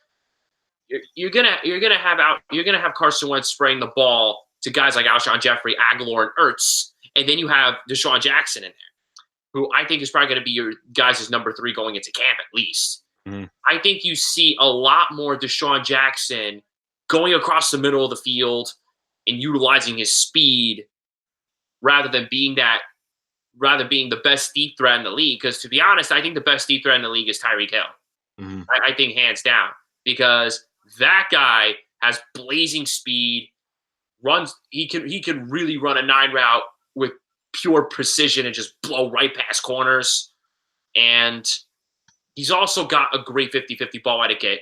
you're gonna have Carson Wentz spraying the ball to guys like Alshon Jeffrey, Aguilar, and Ertz, and then you have Deshaun Jackson in there, who I think is probably going to be your guys' number 3 going into camp at least. Mm-hmm. I think you see a lot more Deshaun Jackson going across the middle of the field and utilizing his speed rather than being the best deep threat in the league. Because to be honest, I think the best deep threat in the league is Tyreek Hill. Mm-hmm. I think hands down, because that guy has blazing speed. He can really run a 9 route with pure precision and just blow right past corners. And he's also got a great 50-50 ball etiquette.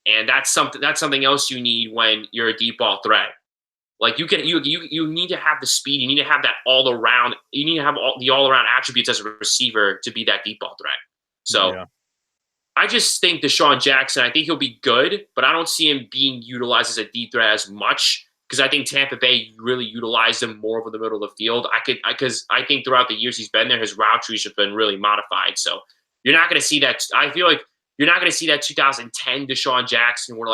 And that's something else you need when you're a deep ball threat. Like, you need to have the speed. You need to have that all around. You need to have the all around attributes as a receiver to be that deep ball threat. So yeah. I just think Deshaun Jackson, I think he'll be good, but I don't see him being utilized as a deep threat as much, because I think Tampa Bay really utilized him more over the middle of the field. Because I think throughout the years he's been there, his route trees have been really modified. So you're not going to see that. I feel like you're not going to see that 2010 Deshaun Jackson where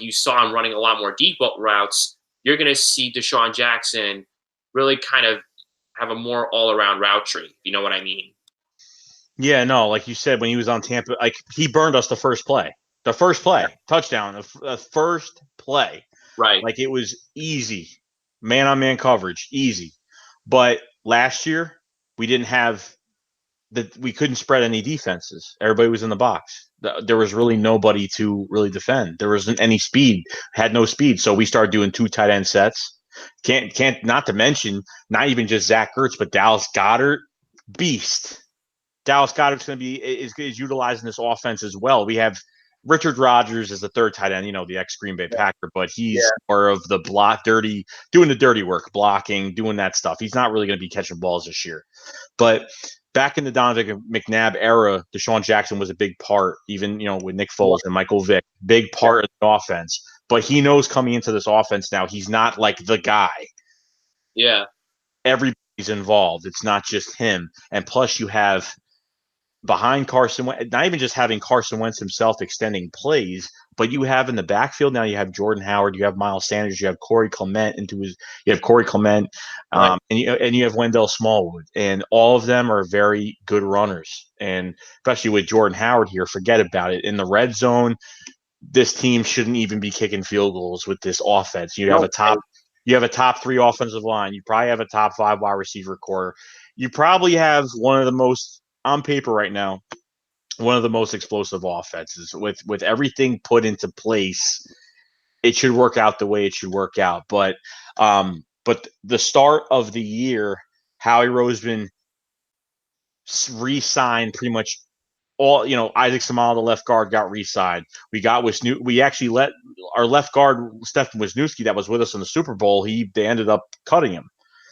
you saw him running a lot more deep routes. You're going to see Deshaun Jackson really kind of have a more all-around route tree. You know what I mean? Yeah, no, like you said, when he was on Tampa, like, he burned us the first play, touchdown, the first play. Right. Like, it was easy, man-on-man coverage, easy. But last year, we couldn't spread any defenses. Everybody was in the box. There was really nobody to really defend. There wasn't any speed, had no speed. So we started doing 2 tight end sets. Can't not to mention, not even just Zach Ertz, but Dallas Goedert, beast. Dallas Goedert's going to be is utilizing this offense as well. We have Richard Rodgers is the third tight end, the ex Green Bay Packer, but he's Yeah. more of the doing the dirty work, blocking, doing that stuff. He's not really going to be catching balls this year. But back in the Donovan McNabb era, Deshaun Jackson was a big part, even, with Nick Foles and Michael Vick, big part of the offense. But he knows coming into this offense now, he's not like the guy. Yeah. Everybody's involved. It's not just him. And plus you have behind Carson Wentz, not even just having Carson Wentz himself extending plays, but you have in the backfield now, you have Jordan Howard, you have Miles Sanders, you have Corey Clement, Right. and you have Wendell Smallwood, and all of them are very good runners. And especially with Jordan Howard here, forget about it. In the red zone, this team shouldn't even be kicking field goals with this offense. You have a top 3 offensive line. You probably have a top 5 wide receiver core. You probably have one of the most, on paper right now, one of the most explosive offenses. With everything put into place, it should work out the way it should work out. But the start of the year, Howie Roseman re-signed pretty much all. Isaac Samal, the left guard, got re-signed. We actually let our left guard Stefan Wisniewski, that was with us in the Super Bowl. They ended up cutting him.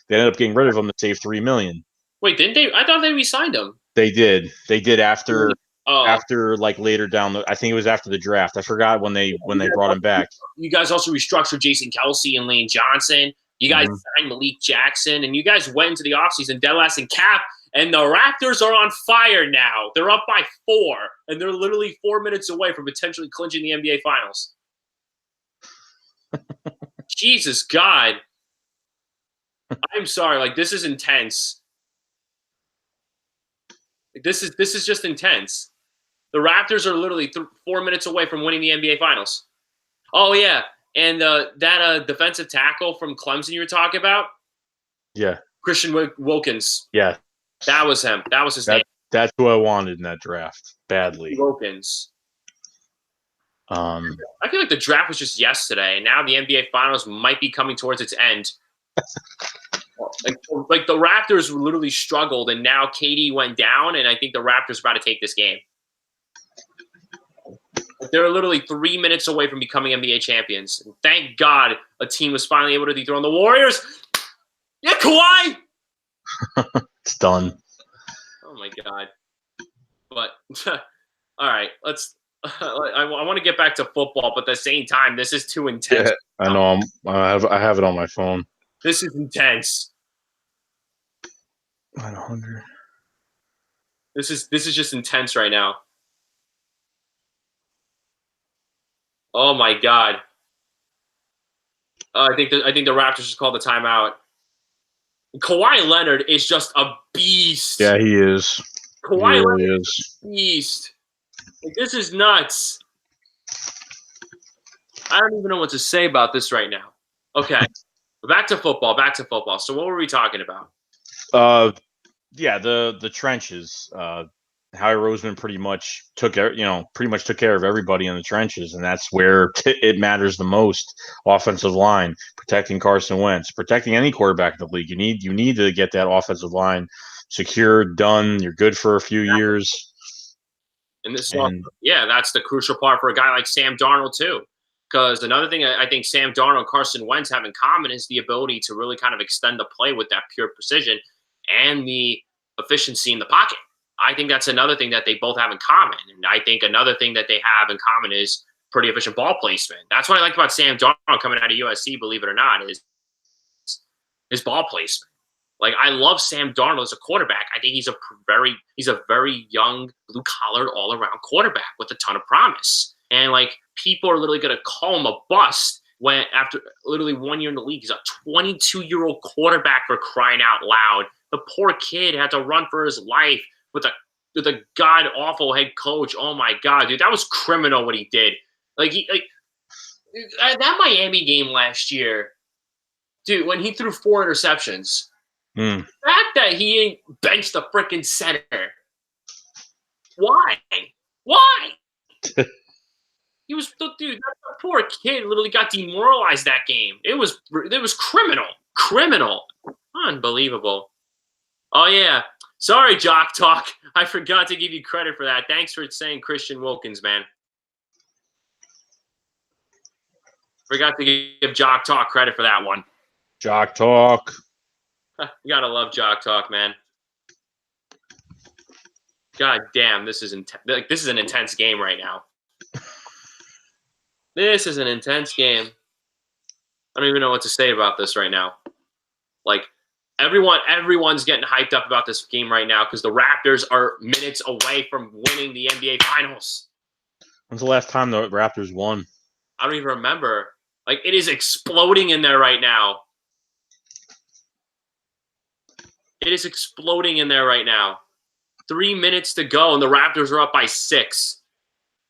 They ended up getting rid of him to save $3 million. Wait, didn't they? I thought they re-signed him. They did. They did after Oh. like later down I think it was after the draft. I forgot when they brought him back. You guys also restructured Jason Kelsey and Lane Johnson. You guys signed Malik Jackson, and you guys went into the offseason dead last in cap, and the Raptors are on fire now. They're up by 4, and they're literally 4 minutes away from potentially clinching the NBA Finals. Jesus God. I'm sorry. Like, this is intense. This is just intense. The Raptors are literally 4 minutes away from winning the NBA Finals. Oh, yeah. And that defensive tackle from Clemson you were talking about? Yeah. Christian Wilkins. Yeah. That was him. That was his name. That's who I wanted in that draft badly. Wilkins. I feel like the draft was just yesterday, and now the NBA Finals might be coming towards its end. like the Raptors literally struggled, and now KD went down, and I think the Raptors are about to take this game. They're literally 3 minutes away from becoming NBA champions. And thank God a team was finally able to dethrone the Warriors. Yeah, Kawhi! It's done. Oh, my God. But, all right, let's I want to get back to football, but at the same time, this is too intense. Yeah, I know. I have it on my phone. This is intense. 900. This is just intense right now. Oh my God! I think the Raptors just called the timeout. Kawhi Leonard is just a beast. Yeah, he is. Kawhi he really Leonard is a beast. Like, this is nuts. I don't even know what to say about this right now. Okay, back to football. So what were we talking about? Yeah, the trenches. Howie Roseman pretty much took care of everybody in the trenches, and that's where it matters the most. Offensive line, protecting Carson Wentz, protecting any quarterback in the league. You need to get that offensive line secured, done. You're good for a few years. And this is that's the crucial part for a guy like Sam Darnold too. Because another thing I think Sam Darnold and Carson Wentz have in common is the ability to really kind of extend the play with that pure precision and the efficiency in the pocket. I think that's another thing that they both have in common. And I think another thing that they have in common is pretty efficient ball placement. That's what I like about Sam Darnold coming out of USC, believe it or not, is his ball placement. Like, I love Sam Darnold as a quarterback. I think he's a very young, blue-collar, all-around quarterback with a ton of promise. And, like, people are literally going to call him a bust when after literally 1 year in the league. He's a 22-year-old quarterback, for crying out loud. The poor kid had to run for his life with a god-awful head coach. Oh, my God, dude. That was criminal what he did. That Miami game last year, dude, when he threw 4 interceptions, the fact that he ain't benched the freaking center. Why? He was, dude, that poor kid literally got demoralized that game. It was criminal. Unbelievable. Oh, yeah. Sorry, Jock Talk. I forgot to give you credit for that. Thanks for saying Christian Wilkins, man. Forgot to give Jock Talk credit for that one. Jock Talk. You gotta love Jock Talk, man. God damn, this is this is an intense game right now. This is an intense game. I don't even know what to say about this right now. Like everyone's getting hyped up about this game right now because the Raptors are minutes away from winning the NBA Finals. When's the last time the Raptors won? I don't even remember. Like, it is exploding in there right now. It is exploding in there right now. 3 minutes to go, and the Raptors are up by 6.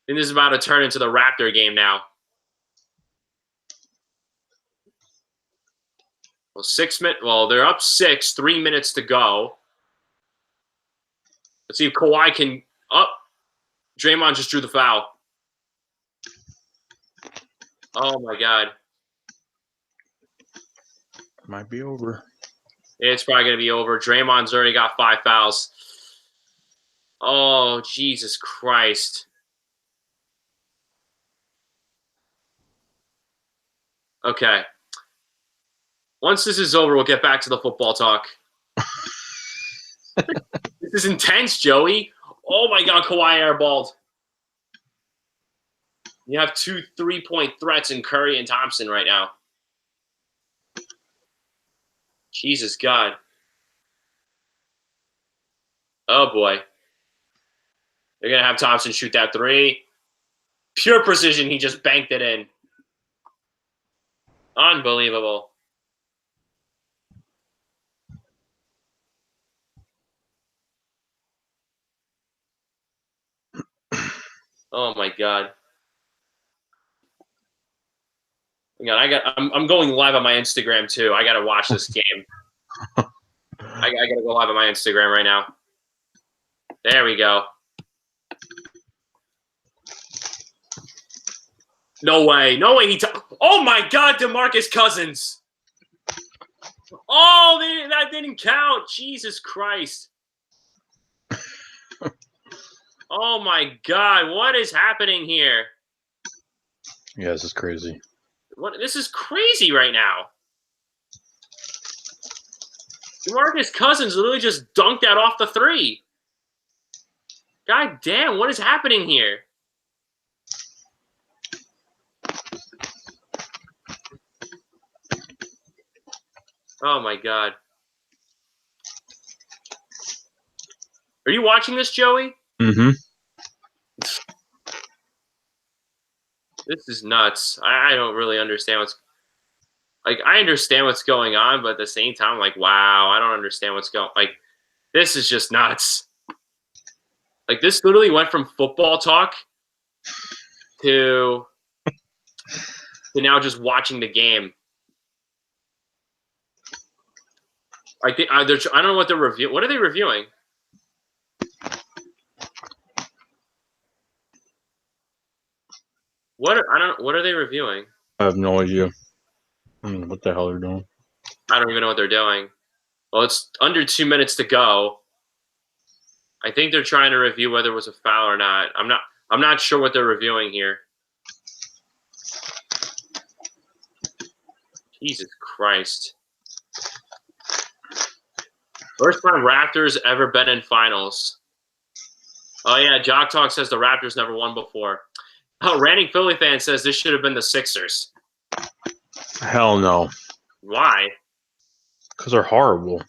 And this is about to turn into the Raptor game now. Well, 6 minutes. Well, they're up 6. 3 minutes to go. Let's see if Kawhi can. Oh, Draymond just drew the foul. Oh my God. Might be over. It's probably gonna be over. Draymond's already got 5 fouls. Oh, Jesus Christ. Okay. Once this is over, we'll get back to the football talk. This is intense, Joey. Oh my God, Kawhi airballed. You have 2 3-point threats in Curry and Thompson right now. Jesus God. Oh boy. They're going to have Thompson shoot that 3. Pure precision. He just banked it in. Unbelievable. Oh my God. I'm going live on my Instagram too. I gotta watch this game. I gotta go live on my Instagram right now. There we go. No way. No way. Oh my God, DeMarcus Cousins. Oh, that didn't count. Jesus Christ. Oh my God, what is happening here? Yeah, this is crazy. This is crazy right now. DeMarcus Cousins literally just dunked that off the 3. God damn, what is happening here? Oh my God. Are you watching this, Joey? Mm-hmm. This is nuts. I don't really understand I understand what's going on, but at the same time, like, wow, I don't understand what's going. Like, this is just nuts. Like, this literally went from football talk to now just watching the game. I think I don't know what they're reviewing. What are they reviewing? What are they reviewing? I have no idea. I don't know what the hell they're doing. I don't even know what they're doing. Well, it's under 2 minutes to go. I think they're trying to review whether it was a foul or not. I'm not sure what they're reviewing here. Jesus Christ. First time Raptors ever been in finals. Oh yeah, Jock Talk says the Raptors never won before. Oh, Ranting Philly fan says this should have been the Sixers. Hell no. Why? Because they're horrible.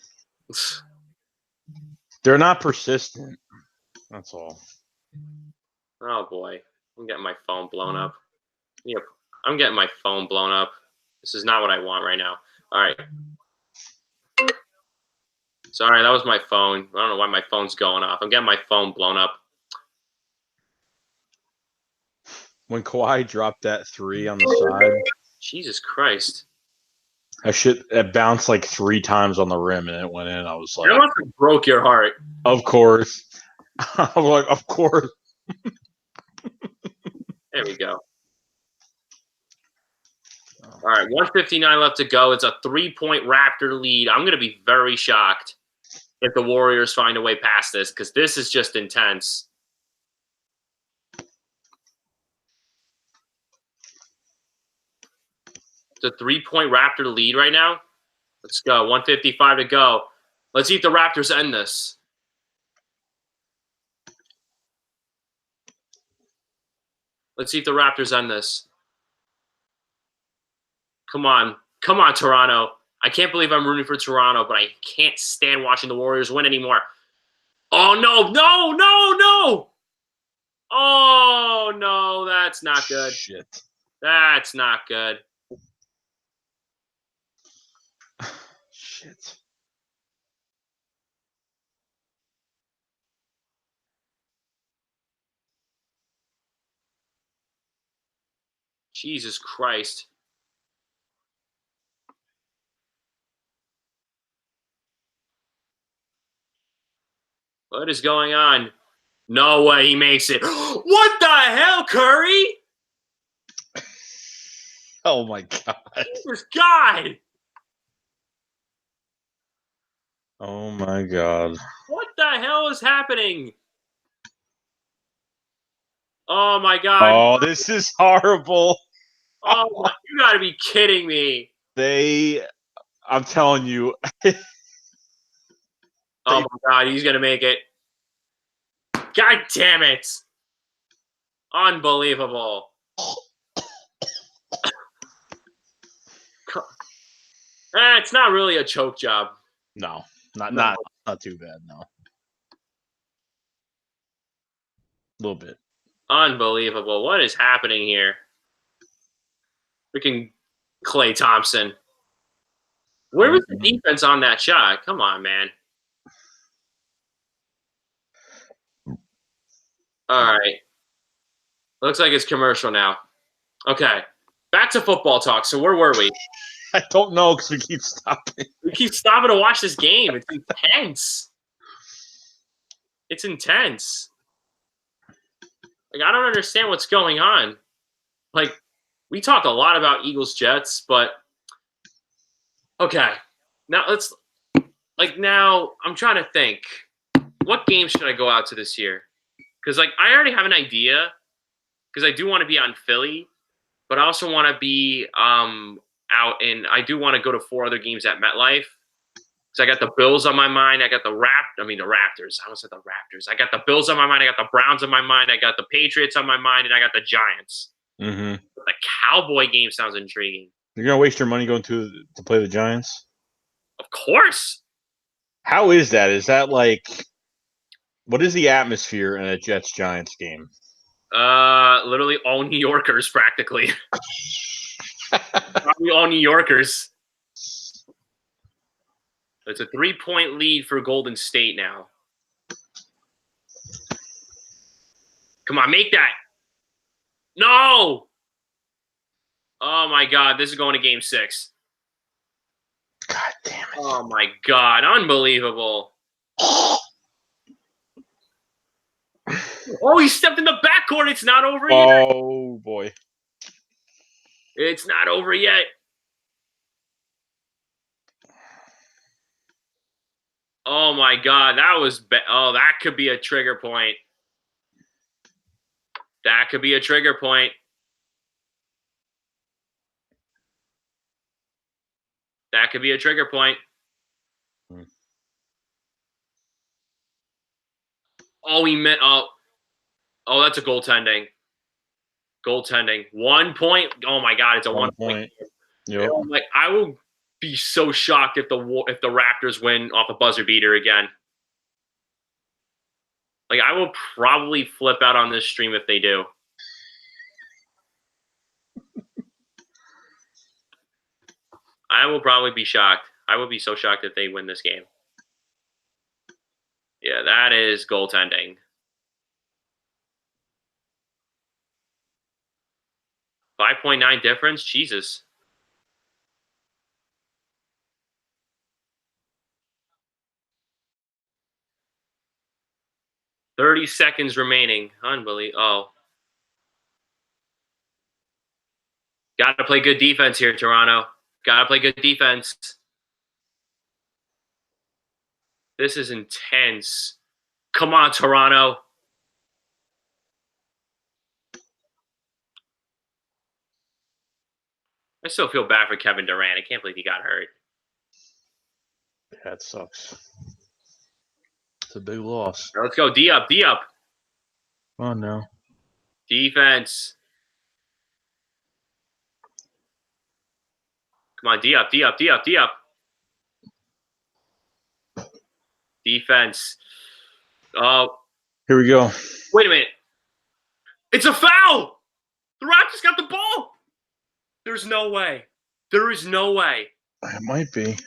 They're not persistent. That's all. Oh boy, I'm getting my phone blown up. Yep, I'm getting my phone blown up. This is not what I want right now. All right. Sorry, that was my phone. I don't know why my phone's going off. I'm getting my phone blown up. When Kawhi dropped that 3 on the side, Jesus Christ. it bounced like 3 times on the rim and it went in. I was like, That must have broke your heart. Of course. I was like, of course. There we go. All right, 1:59 left to go. It's a 3-point Raptor lead. I'm going to be very shocked if the Warriors find a way past this because this is just intense. It's a 3-point Raptor lead right now. Let's go. 155 to go. Let's see if the Raptors end this. Let's see if the Raptors end this. Come on. Come on, Toronto. I can't believe I'm rooting for Toronto, but I can't stand watching the Warriors win anymore. Oh, no, no, no, no. Oh, no, that's not good. Shit. That's not good. Shit. Jesus Christ. What is going on? No way he makes it. What the hell, Curry? Oh my God. Jesus God. Oh my God. What the hell is happening? Oh my God. Oh, this is horrible. Oh, you gotta be kidding me. I'm telling you. Oh my God, he's gonna make it. God damn it. Unbelievable. It's not really a choke job. No, not too bad. No, a little bit. Unbelievable. What is happening here? Freaking Klay Thompson. Where was the defense on that shot? Come on, man. All right. Looks like it's commercial now. Okay. Back to football talk. So where were we? I don't know because we keep stopping. We keep stopping to watch this game. It's intense. It's intense. Like, I don't understand what's going on. Like, we talk a lot about Eagles Jets, but okay. Now now I'm trying to think. What game should I go out to this year? Because I already have an idea. Because I do want to be on Philly, but I also want to be out I do want to go to 4 other games at MetLife. So I got the Bills on my mind. I got the Raptors. I almost said the Raptors. I got the Bills on my mind. I got the Browns on my mind. I got the Patriots on my mind, and I got the Giants. Mm-hmm. The Cowboy game sounds intriguing. You're gonna waste your money going to play the Giants? Of course. How is that? Is that what is the atmosphere in a Jets Giants game? Literally all New Yorkers, practically. Probably all New Yorkers. It's a 3-point lead for Golden State now. Come on, make that. No! Oh, my God. This is going to Game 6. God damn it. Oh, my God. Unbelievable. Oh, he stepped in the backcourt. It's not over yet. Oh, boy. It's not over yet. Oh, my God. That was oh, that could be a trigger point. That could be a trigger point. That could be a trigger point. Oh, he meant oh, that's a goaltending. Goaltending. 1 point. Oh my God, it's a 1 point. Yep. I will be so shocked if the Raptors win off a buzzer beater again. I will probably flip out on this stream if they do. I will probably be shocked. I will be so shocked if they win this game. Yeah, that is goaltending. 5.9 difference? Jesus. $30 seconds remaining. Unbelievable. Oh. Got to play good defense here, Toronto. Got to play good defense. This is intense. Come on, Toronto. I still feel bad for Kevin Durant. I can't believe he got hurt. That sucks. It's a big loss. Right, let's go. D up. D up. Oh, no. Defense. Come on, D up. D up. D up. D up. Defense. Oh. Here we go. Wait a minute. It's a foul. The Raptors got the ball. There's no way. There is no way. It might be.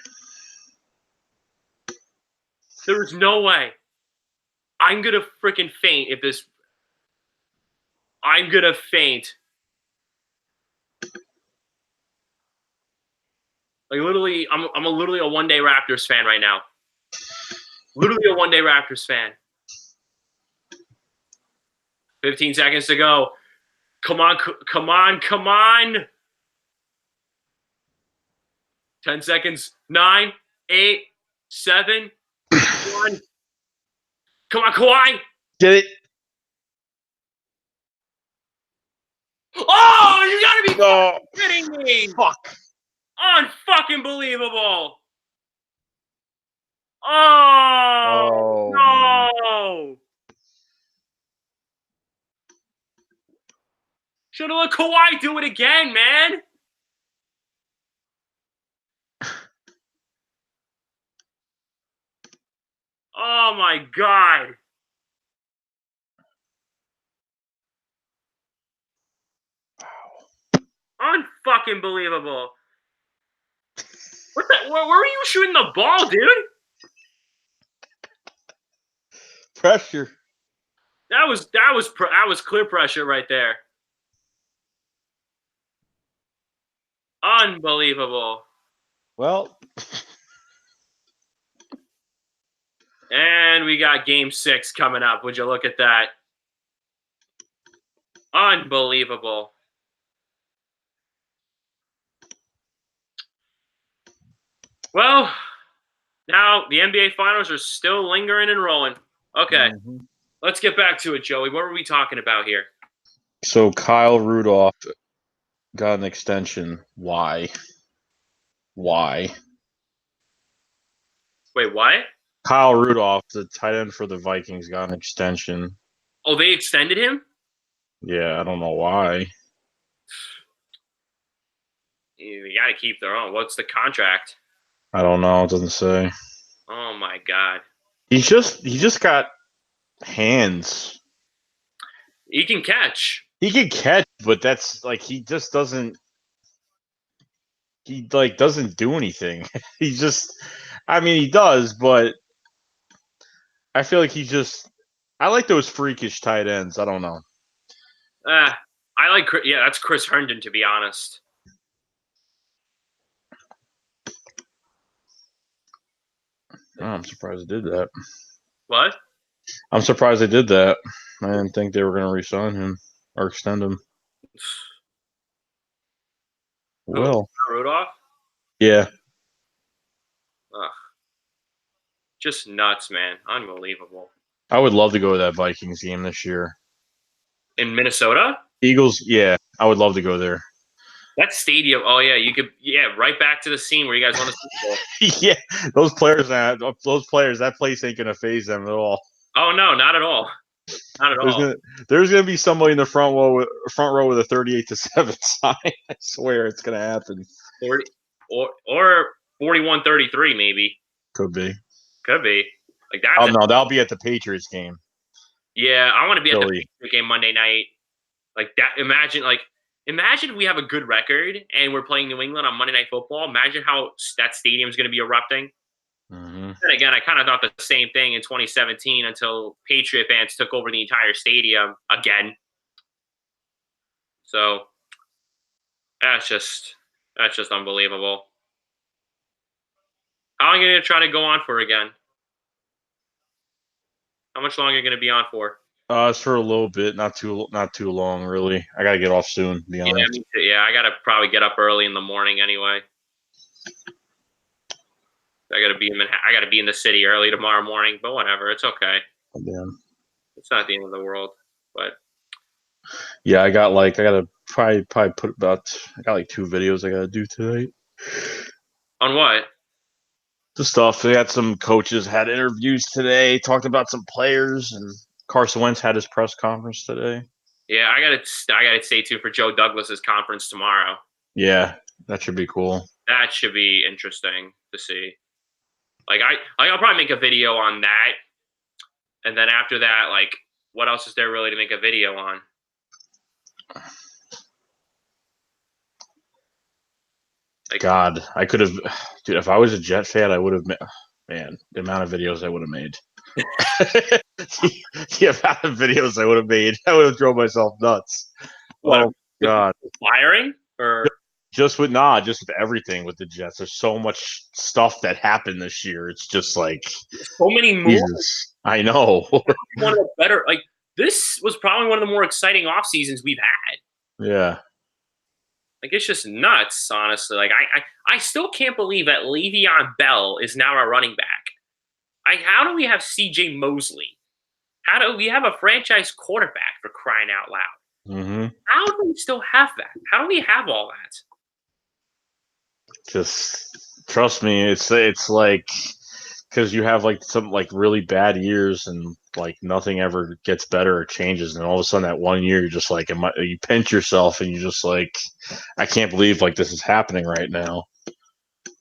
There is no way. I'm going to freaking faint if this. I'm going to faint. Like, literally, I'm literally a one-day Raptors fan right now. Literally a one-day Raptors fan. 15 seconds to go. Come on, come on, come on. 10 seconds. 9, 8, 7, 1. Come on, Kawhi. Get it. Oh, you gotta be kidding me. Fuck. Unfucking believable. Oh, no. Should have let Kawhi do it again, man. Oh, my God. Unfucking believable. What the? Where were you shooting the ball, dude? Pressure. That was clear pressure right there. Unbelievable. Well. And we got game 6 coming up. Would you look at that? Unbelievable. Well, now the NBA Finals are still lingering and rolling. Okay, let's get back to it, Joey. What were we talking about here? So Kyle Rudolph got an extension. Why? Why? Wait, what? Kyle Rudolph, the tight end for the Vikings, got an extension. Oh, they extended him? Yeah, I don't know why. You got to keep their own. What's the contract? I don't know. It doesn't say. Oh my God. He just got hands. He can catch. He can catch, but that's like he just doesn't. He like doesn't do anything. He just. I mean, he does, but I feel like he just. I like those freakish tight ends. I don't know. I like. Yeah, that's Chris Herndon, to be honest. Oh, I'm surprised they did that. What? I'm surprised they did that. I didn't think they were going to re-sign him or extend him. Well, Rudolph? Yeah. Ugh. Just nuts, man. Unbelievable. I would love to go to that Vikings game this year. In Minnesota? Eagles, yeah. I would love to go there. That stadium, oh yeah, you could, yeah, right back to the scene where you guys won the Super Bowl. Yeah, those players, that place ain't gonna phase them at all. Oh no, not at all, not at all. There's gonna be somebody in the front row with a 38-7 sign. I swear it's gonna happen. 40 or 41-33 maybe. Could be. Like that. Oh no, that'll be at the Patriots game. Yeah, I want to be at the Philly. Patriots game Monday night. Like that. Imagine if we have a good record and we're playing New England on Monday Night Football. Imagine how that stadium's going to be erupting. Mm-hmm. And again, I kind of thought the same thing in 2017 until Patriot fans took over the entire stadium again. So that's just unbelievable. How long are you going to try to go on for again? How much longer are you going to be on for? It's for a little bit, not too long, really. I gotta get off soon, to be honest. Yeah, I gotta probably get up early in the morning anyway. I gotta be in the city early tomorrow morning, but whatever, it's okay. Yeah. It's not the end of the world, but Yeah, I gotta probably put I got like 2 videos I gotta do tonight. On what? The stuff. They had some coaches had interviews today, talked about some players, and Carson Wentz had his press conference today. Yeah, I gotta stay tuned for Joe Douglas's conference tomorrow. Yeah, that should be cool. That should be interesting to see. Like I'll probably make a video on that, and then after that, like, what else is there really to make a video on? Like, God, I could have, dude. If I was a Jet fan, I would have. Man, the amount of videos I would have made. The amount of videos I would have made, I would have drove myself nuts. what? Oh God, Firing or just with everything with the Jets. There's so much stuff that happened this year. It's just like so many moves. Jesus. I know. One of the better, like, this was probably one of the more exciting off seasons we've had. Yeah. Like, it's just nuts, honestly. Like, I still can't believe that Le'Veon Bell is now our running back. Like, how do we have C.J. Mosley? How do we have a franchise quarterback, for crying out loud? Mm-hmm. How do we still have that? How do we have all that? Just trust me. It's like because you have like some like really bad years and like nothing ever gets better or changes, and all of a sudden that one year you're just like, you pinch yourself and you're just like, I can't believe like this is happening right now.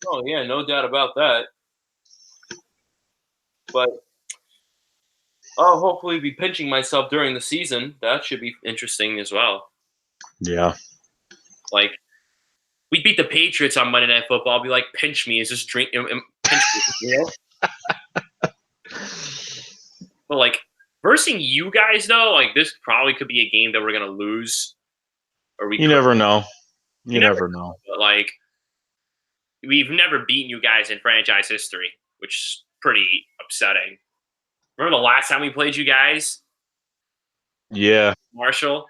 Oh yeah, no doubt about that. But I'll hopefully be pinching myself during the season. That should be interesting as well. Yeah. Like, we beat the Patriots on Monday Night Football. I'll be like, pinch me. Is this drink? Pinch me, you know? But like, versing you guys though, like, this probably could be a game that we're gonna lose, or we. You never know. You never know. But like, we've never beaten you guys in franchise history, which is pretty upsetting. Remember the last time we played you guys? Yeah. Marshall.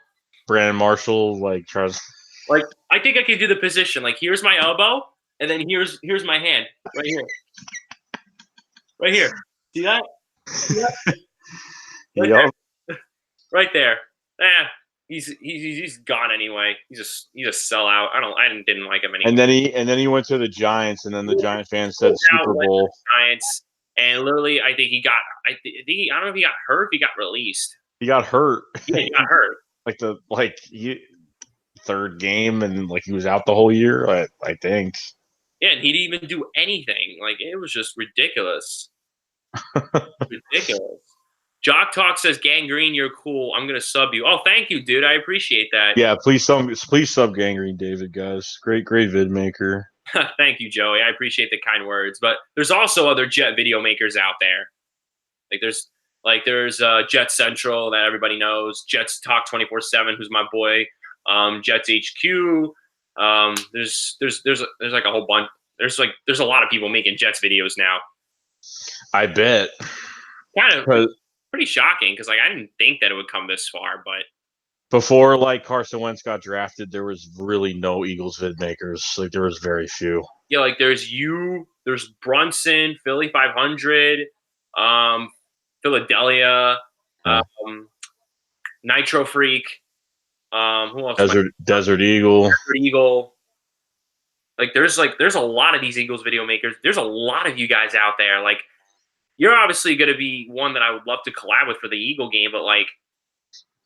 Brandon Marshall like tries. Like, I think I could do the position. Like, here's my elbow, and then here's my hand right here. Right here. See that? See that? Right Yep. there. Right there. He's gone anyway. He's a sellout. I didn't like him anymore. And then he went to the Giants, and then the Giant fans said Super Bowl. Giants, and literally, I think he got. I don't know if he got hurt. If he got released. He got hurt. Yeah, he got hurt. Third game, and like he was out the whole year. I think. Yeah, and he didn't even do anything. Like, it was just ridiculous. Ridiculous. Jock Talk says, "GangGreen, you're cool. I'm gonna sub you." Oh, thank you, dude. I appreciate that. Yeah, please sub GangGreen, David, guys. Great vid maker. Thank you, Joey. I appreciate the kind words. But there's also other Jet video makers out there. There's Jet Central that everybody knows. Jets Talk 24/7, who's my boy. Jets HQ. There's like a whole bunch. There's a lot of people making Jets videos now. I bet. Kind of pretty shocking because, like, I didn't think that it would come this far, but before like Carson Wentz got drafted, there was really no Eagles vid makers. Like, there was very few. Yeah, like, there's Brunson, Philly 500, Philadelphia, Nitro Freak. Who else? Desert Eagle. Desert Eagle. There's a lot of these Eagles video makers. There's a lot of you guys out there. Like, you're obviously going to be one that I would love to collab with for the Eagle game, but I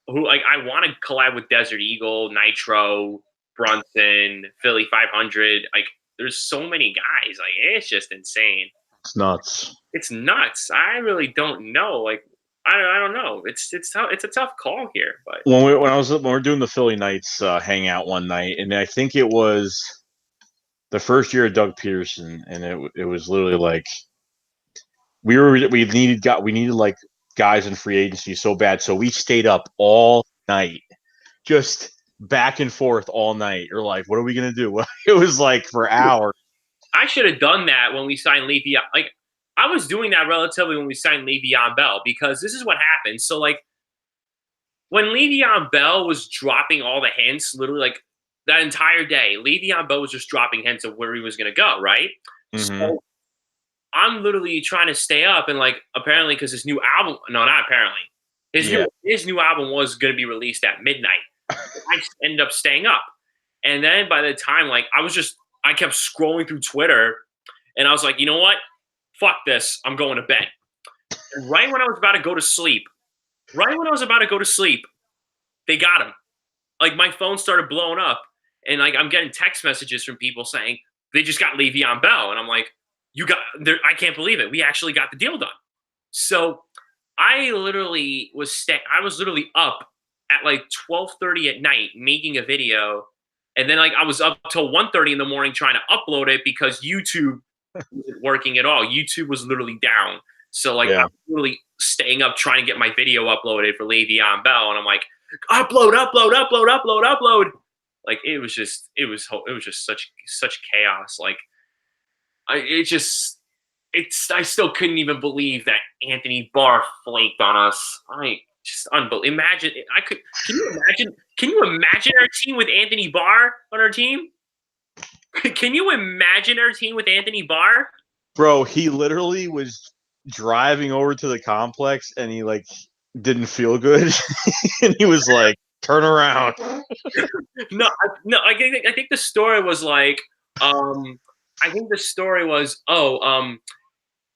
want to collab with Desert Eagle, Nitro, Brunson, Philly 500. Like, there's so many guys. Like, it's just insane. It's nuts. It's nuts. I really don't know. Like, I don't know. It's a tough call here. But when we're doing the Philly Knights hangout one night, and I think it was the first year of Doug Peterson, and it was literally like we needed like guys in free agency so bad, so we stayed up all night, just back and forth all night. You're like, what are we gonna do? It was like for hours. I should have done that when we signed Le'Veon. Like, I was doing that relatively when we signed Le'Veon Bell, because this is what happened. So, like, when Le'Veon Bell was dropping all the hints, literally, like, that entire day, Le'Veon Bell was just dropping hints of where he was going to go, right? Mm-hmm. So I'm literally trying to stay up, and, like, apparently because his new album – no, not apparently. His new album was going to be released at midnight. I ended up staying up. And then by the time, like, I kept scrolling through Twitter, and I was like, you know what? Fuck this. I'm going to bed. And right when I was about to go to sleep, they got him. Like, my phone started blowing up, and like I'm getting text messages from people saying they just got Le'Veon Bell, and I'm like, I can't believe it. We actually got the deal done. So I was literally up at like 12:30 at night making a video, and then like I was up till 1:30 in the morning trying to upload it because YouTube wasn't working at all. YouTube was literally down. So like I Yeah. was literally staying up trying to get my video uploaded for Le'Veon Bell, and I'm like, upload, upload, upload, upload, upload. Like it was just such chaos. Like I still couldn't even believe that Anthony Barr flaked on us. I just unbelievable. Imagine I could. Can you imagine? Can you imagine our team with Anthony Barr on our team? Can you imagine our team with Anthony Barr? Bro, he literally was driving over to the complex and he like didn't feel good. And he was like, turn around. No. I think the story was like, I think the story was,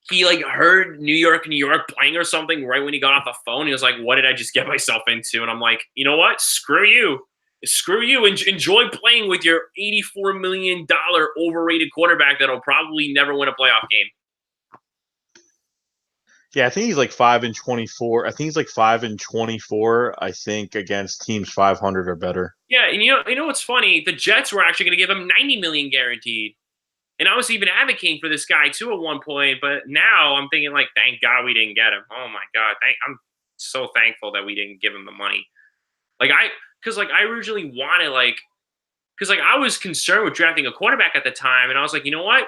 he like heard New York, New York playing or something right when he got off the phone. He was like, "What did I just get myself into?" And I'm like, you know what? Screw you. Screw you. Enjoy playing with your $84 million overrated quarterback that'll probably never win a playoff game. Yeah, I think he's like 5-24. I think he's like 5-24. I think against teams 500 or better. Yeah, and you know what's funny? The Jets were actually going to give him 90 million guaranteed. And I was even advocating for this guy too at one point, but now I'm thinking like, thank God we didn't get him. Oh my God, I'm so thankful that we didn't give him the money. Because I originally wanted because like I was concerned with drafting a quarterback at the time, and I was like, you know what,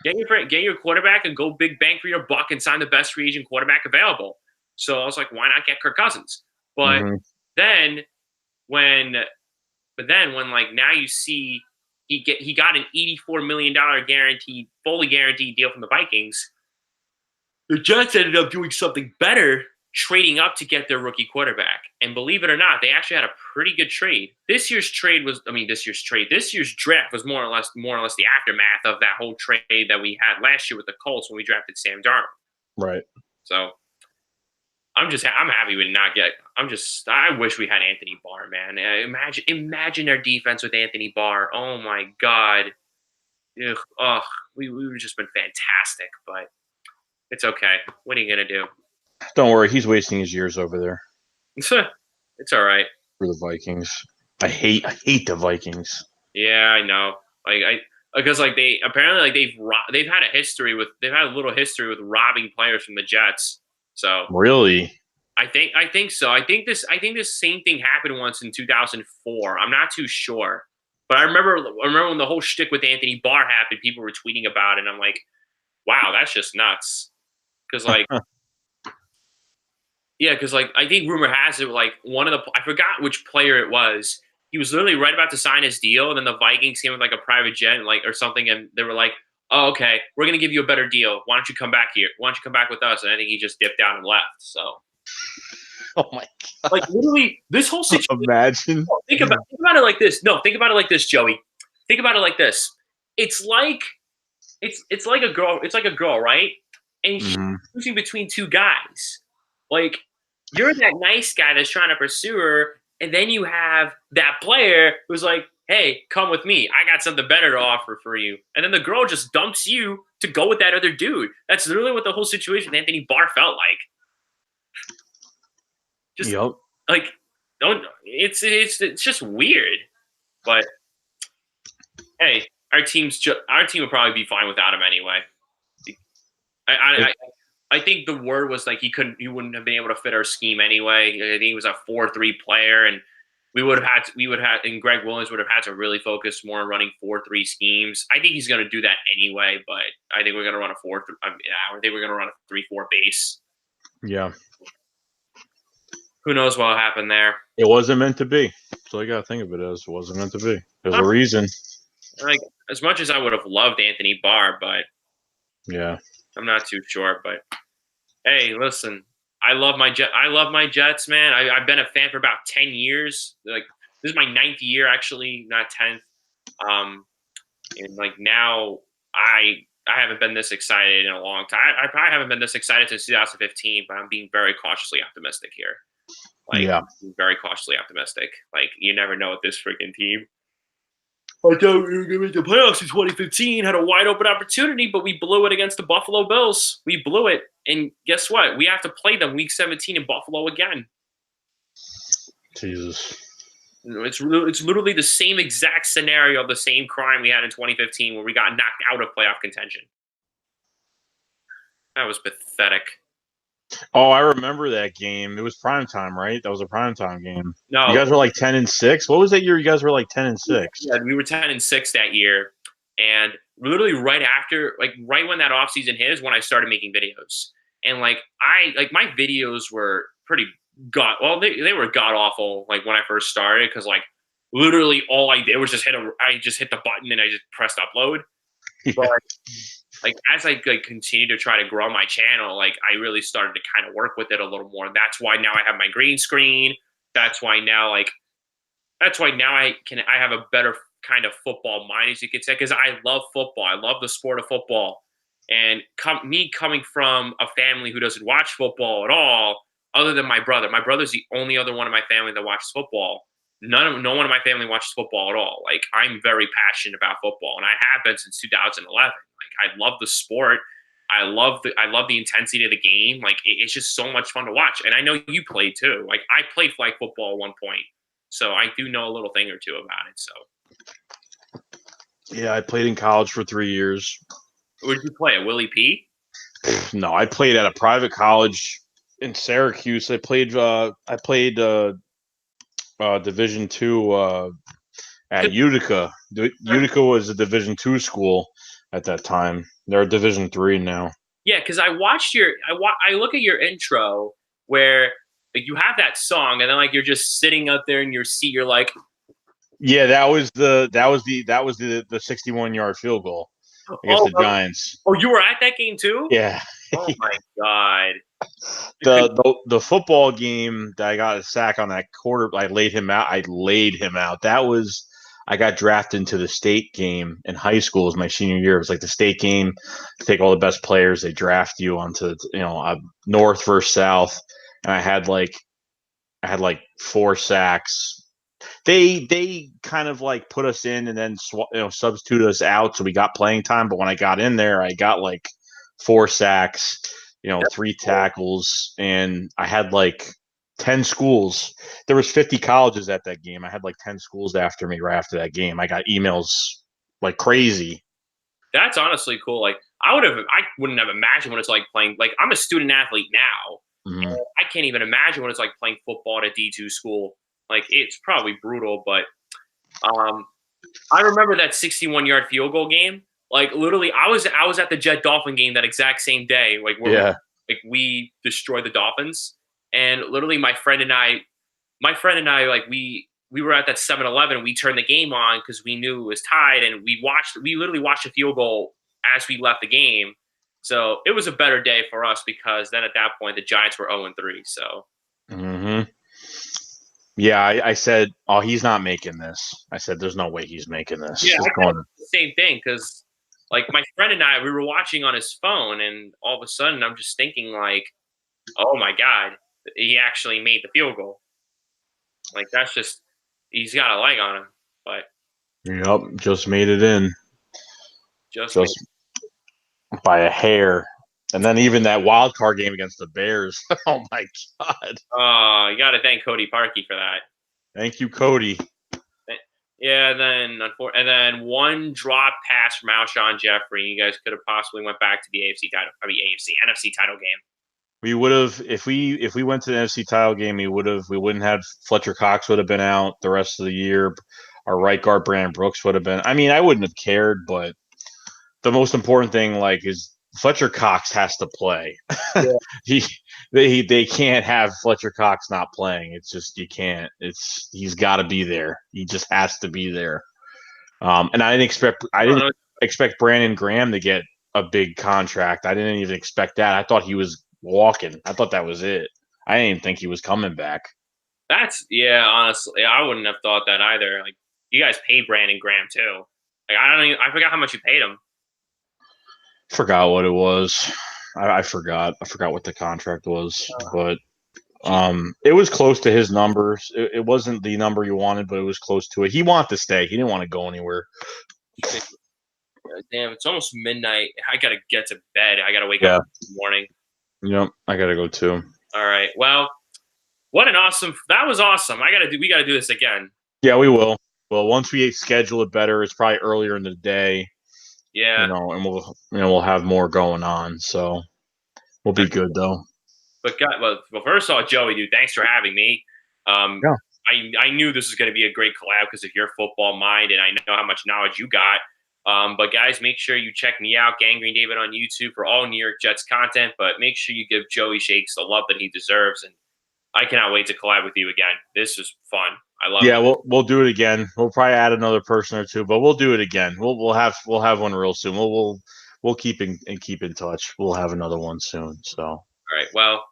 get your quarterback and go big bang for your buck and sign the best free agent quarterback available. So I was like, why not get Kirk Cousins? But Mm-hmm. then when, when like now you see he got an $84 million fully guaranteed deal from the Vikings. The Jets ended up doing something better, trading up to get their rookie quarterback. And believe it or not, they actually had a pretty good trade. This year's draft was more or less the aftermath of that whole trade that we had last year with the Colts when we drafted Sam Darnold. Right. So I'm happy we did not get. I wish we had Anthony Barr, man. Imagine our defense with Anthony Barr. Oh my God. Ugh, we would have just been fantastic, but it's okay. What are you gonna do? Don't worry, he's wasting his years over there It's all right. for the Vikings. I hate the Vikings. Yeah, I know. Because like they apparently like they've had a little history with robbing players from the Jets. So Really? I think so. I think this same thing happened once in 2004. I'm not too sure, but I remember when the whole shtick with Anthony Barr happened. People were tweeting about it, and I'm like, wow, that's just nuts. Because like, yeah, because like I think rumor has it like I forgot which player it was. He was literally right about to sign his deal, and then the Vikings came with like a private jet, like or something, and they were like, "Oh, okay, we're gonna give you a better deal. Why don't you come back here? Why don't you come back with us?" And I think he just dipped out and left. So. Oh my God. Like literally, this whole situation. Imagine. Think about it like this. No, think about it like this, Joey. Think about it like this. It's like it's like a girl. It's like a girl, right? And she's choosing between two guys. Like you're that nice guy that's trying to pursue her, and then you have that player who's like, "Hey, come with me. I got something better to offer for you." And then the girl just dumps you to go with that other dude. That's literally what the whole situation with Anthony Barr felt like. Just Yep. like it's just weird, but hey, our team would probably be fine without him anyway. I think the word was like he wouldn't have been able to fit our scheme anyway. I think he was a 4-3 player, and and Greg Williams would have had to really focus more on running 4-3 schemes. I think he's going to do that anyway, but I think we're going to run a 4. I think we're going to run a 3-4 base. Yeah. Who knows what'll happen there? It wasn't meant to be. So I gotta think of it as it wasn't meant to be. There's a reason. Like as much as I would have loved Anthony Barr, but yeah, I'm not too sure. But hey, listen, I love my Jets, man. I've been a fan for about 10 years. Like this is my 9th year actually, not 10th. And like now I haven't been this excited in a long time. I probably haven't been this excited since 2015, but I'm being very cautiously optimistic here. Like Yeah. very cautiously optimistic. Like you never know with this freaking team. I thought we were going to make the playoffs in 2015, had a wide open opportunity, but we blew it against the Buffalo Bills. We blew it. And guess what? We have to play them week 17 in Buffalo again. Jesus. It's literally the same exact scenario of the same crime we had in 2015 where we got knocked out of playoff contention. That was pathetic. Oh, I remember that game. It was primetime, right? That was a primetime game. No, You guys were like 10-6. What was that year? You guys were like 10-6. yeah, we were 10-6 that year, and literally right after, like right when that offseason hit, is when I started making videos. And like my videos were pretty they were god awful. Like when I first started, because like literally all I did was just hit the button and I just pressed upload. Yeah. But like as I like continued to try to grow my channel, like I really started to kind of work with it a little more. That's why now I have my green screen. That's why now I have a better kind of football mind, as you could say, because I love football. I love the sport of football. And me coming from a family who doesn't watch football at all, other than my brother. My brother's the only other one in my family that watches football. No one in my family watches football at all. Like I'm very passionate about football, and I have been since 2011. Like I love the sport. I love the intensity of the game. Like it's just so much fun to watch. And I know you played too. Like I played flag football at one point, so I do know a little thing or two about it. So Yeah, I played in college for 3 years. where did you play at Willie P? No, I played at a private college in Syracuse. I played Division II at Utica. Utica was a Division II school at that time. They're a Division III now. Yeah, because I watched I look at your intro where like you have that song and then like you're just sitting up there in your seat. You're like, Yeah, that was the 61-yard field goal against the Giants. Oh, you were at that game too? Yeah. Oh my god. The football game that I got a sack on that quarter, I laid him out. That was I got drafted into the state game in high school. It was my senior year. It was like the state game to take all the best players. They draft you onto north versus south, and I had like 4 sacks. They kind of like put us in and then substitute us out, so we got playing time. But when I got in there, I got like 4 sacks, 3 tackles, and I had like 10 schools. There was 50 colleges at that game. I had like 10 schools after me right after that game. I got emails like crazy. That's honestly cool. Like I wouldn't have imagined what it's like playing. Like I'm a student athlete now. Mm-hmm. And I can't even imagine what it's like playing football at a D2 school. Like it's probably brutal, but I remember that 61-yard field goal game. Like literally, I was at the Jet Dolphin game that exact same day. Like where we destroyed the Dolphins, and literally my friend and I like we were at that 7-Eleven and we turned the game on because we knew it was tied, and we literally watched a field goal as we left the game. So it was a better day for us because then at that point the Giants were 0-3. So. Mm-hmm. Yeah, I said, "Oh, he's not making this." I said, "There's no way he's making this." Yeah, the same thing because, like, my friend and I, we were watching on his phone, and all of a sudden, I'm just thinking, like, "Oh my god, he actually made the field goal!" Like, that's just he's got a leg on him, but yep, just made it in, just by a hair. And then even that wild card game against the Bears. Oh my god! Oh, you got to thank Cody Parkey for that. Thank you, Cody. Yeah, and then one drop pass from Alshon Jeffrey. You guys could have possibly went back to the NFC title game. We would have if we went to the NFC title game. We wouldn't have Fletcher Cox would have been out the rest of the year. Our right guard Brandon Brooks would have been. I mean, I wouldn't have cared, but the most important thing is Fletcher Cox has to play. Yeah. They can't have Fletcher Cox not playing. It's just you can't. He's got to be there. He just has to be there. And I didn't expect Brandon Graham to get a big contract. I didn't even expect that. I thought he was walking. I thought that was it. I didn't even think he was coming back. Honestly, I wouldn't have thought that either. Like, you guys paid Brandon Graham too. Like, I forgot how much you paid him. Forgot what it was. I forgot. I forgot what the contract was, but it was close to his numbers. It wasn't the number you wanted, but it was close to it. He wanted to stay. He didn't want to go anywhere. Damn, it's almost midnight. I gotta get to bed. I gotta wake Yeah. up in the morning. Yep. I gotta go too. All right. Well, that was awesome. We gotta do this again. Yeah, we will. Well, once we schedule it better, it's probably earlier in the day. Yeah. And we'll have more going on. So we'll be good though. But first of all, Joey, dude, thanks for having me. Yeah. I knew this was going to be a great collab because of your football mind, and I know how much knowledge you got. But guys, make sure you check me out, GangGreen David on YouTube for all New York Jets content. But make sure you give Joey Shakes the love that he deserves, and I cannot wait to collab with you again. This was fun. I love it. Yeah, we'll do it again. We'll probably add another person or two, but we'll do it again. We'll have one real soon. We'll keep in touch. We'll have another one soon. So all right. Well,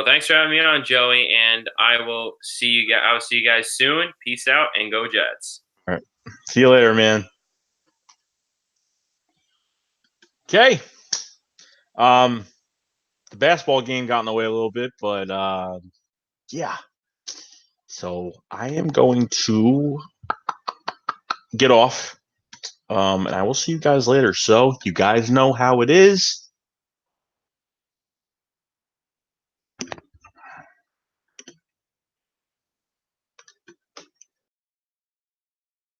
thanks for having me on, Joey, and I will see you guys. I will see you guys soon. Peace out and go Jets. all right, see you later, man. Okay. The basketball game got in the way a little bit, but yeah. So I am going to get off. And I will see you guys later. So you guys know how it is.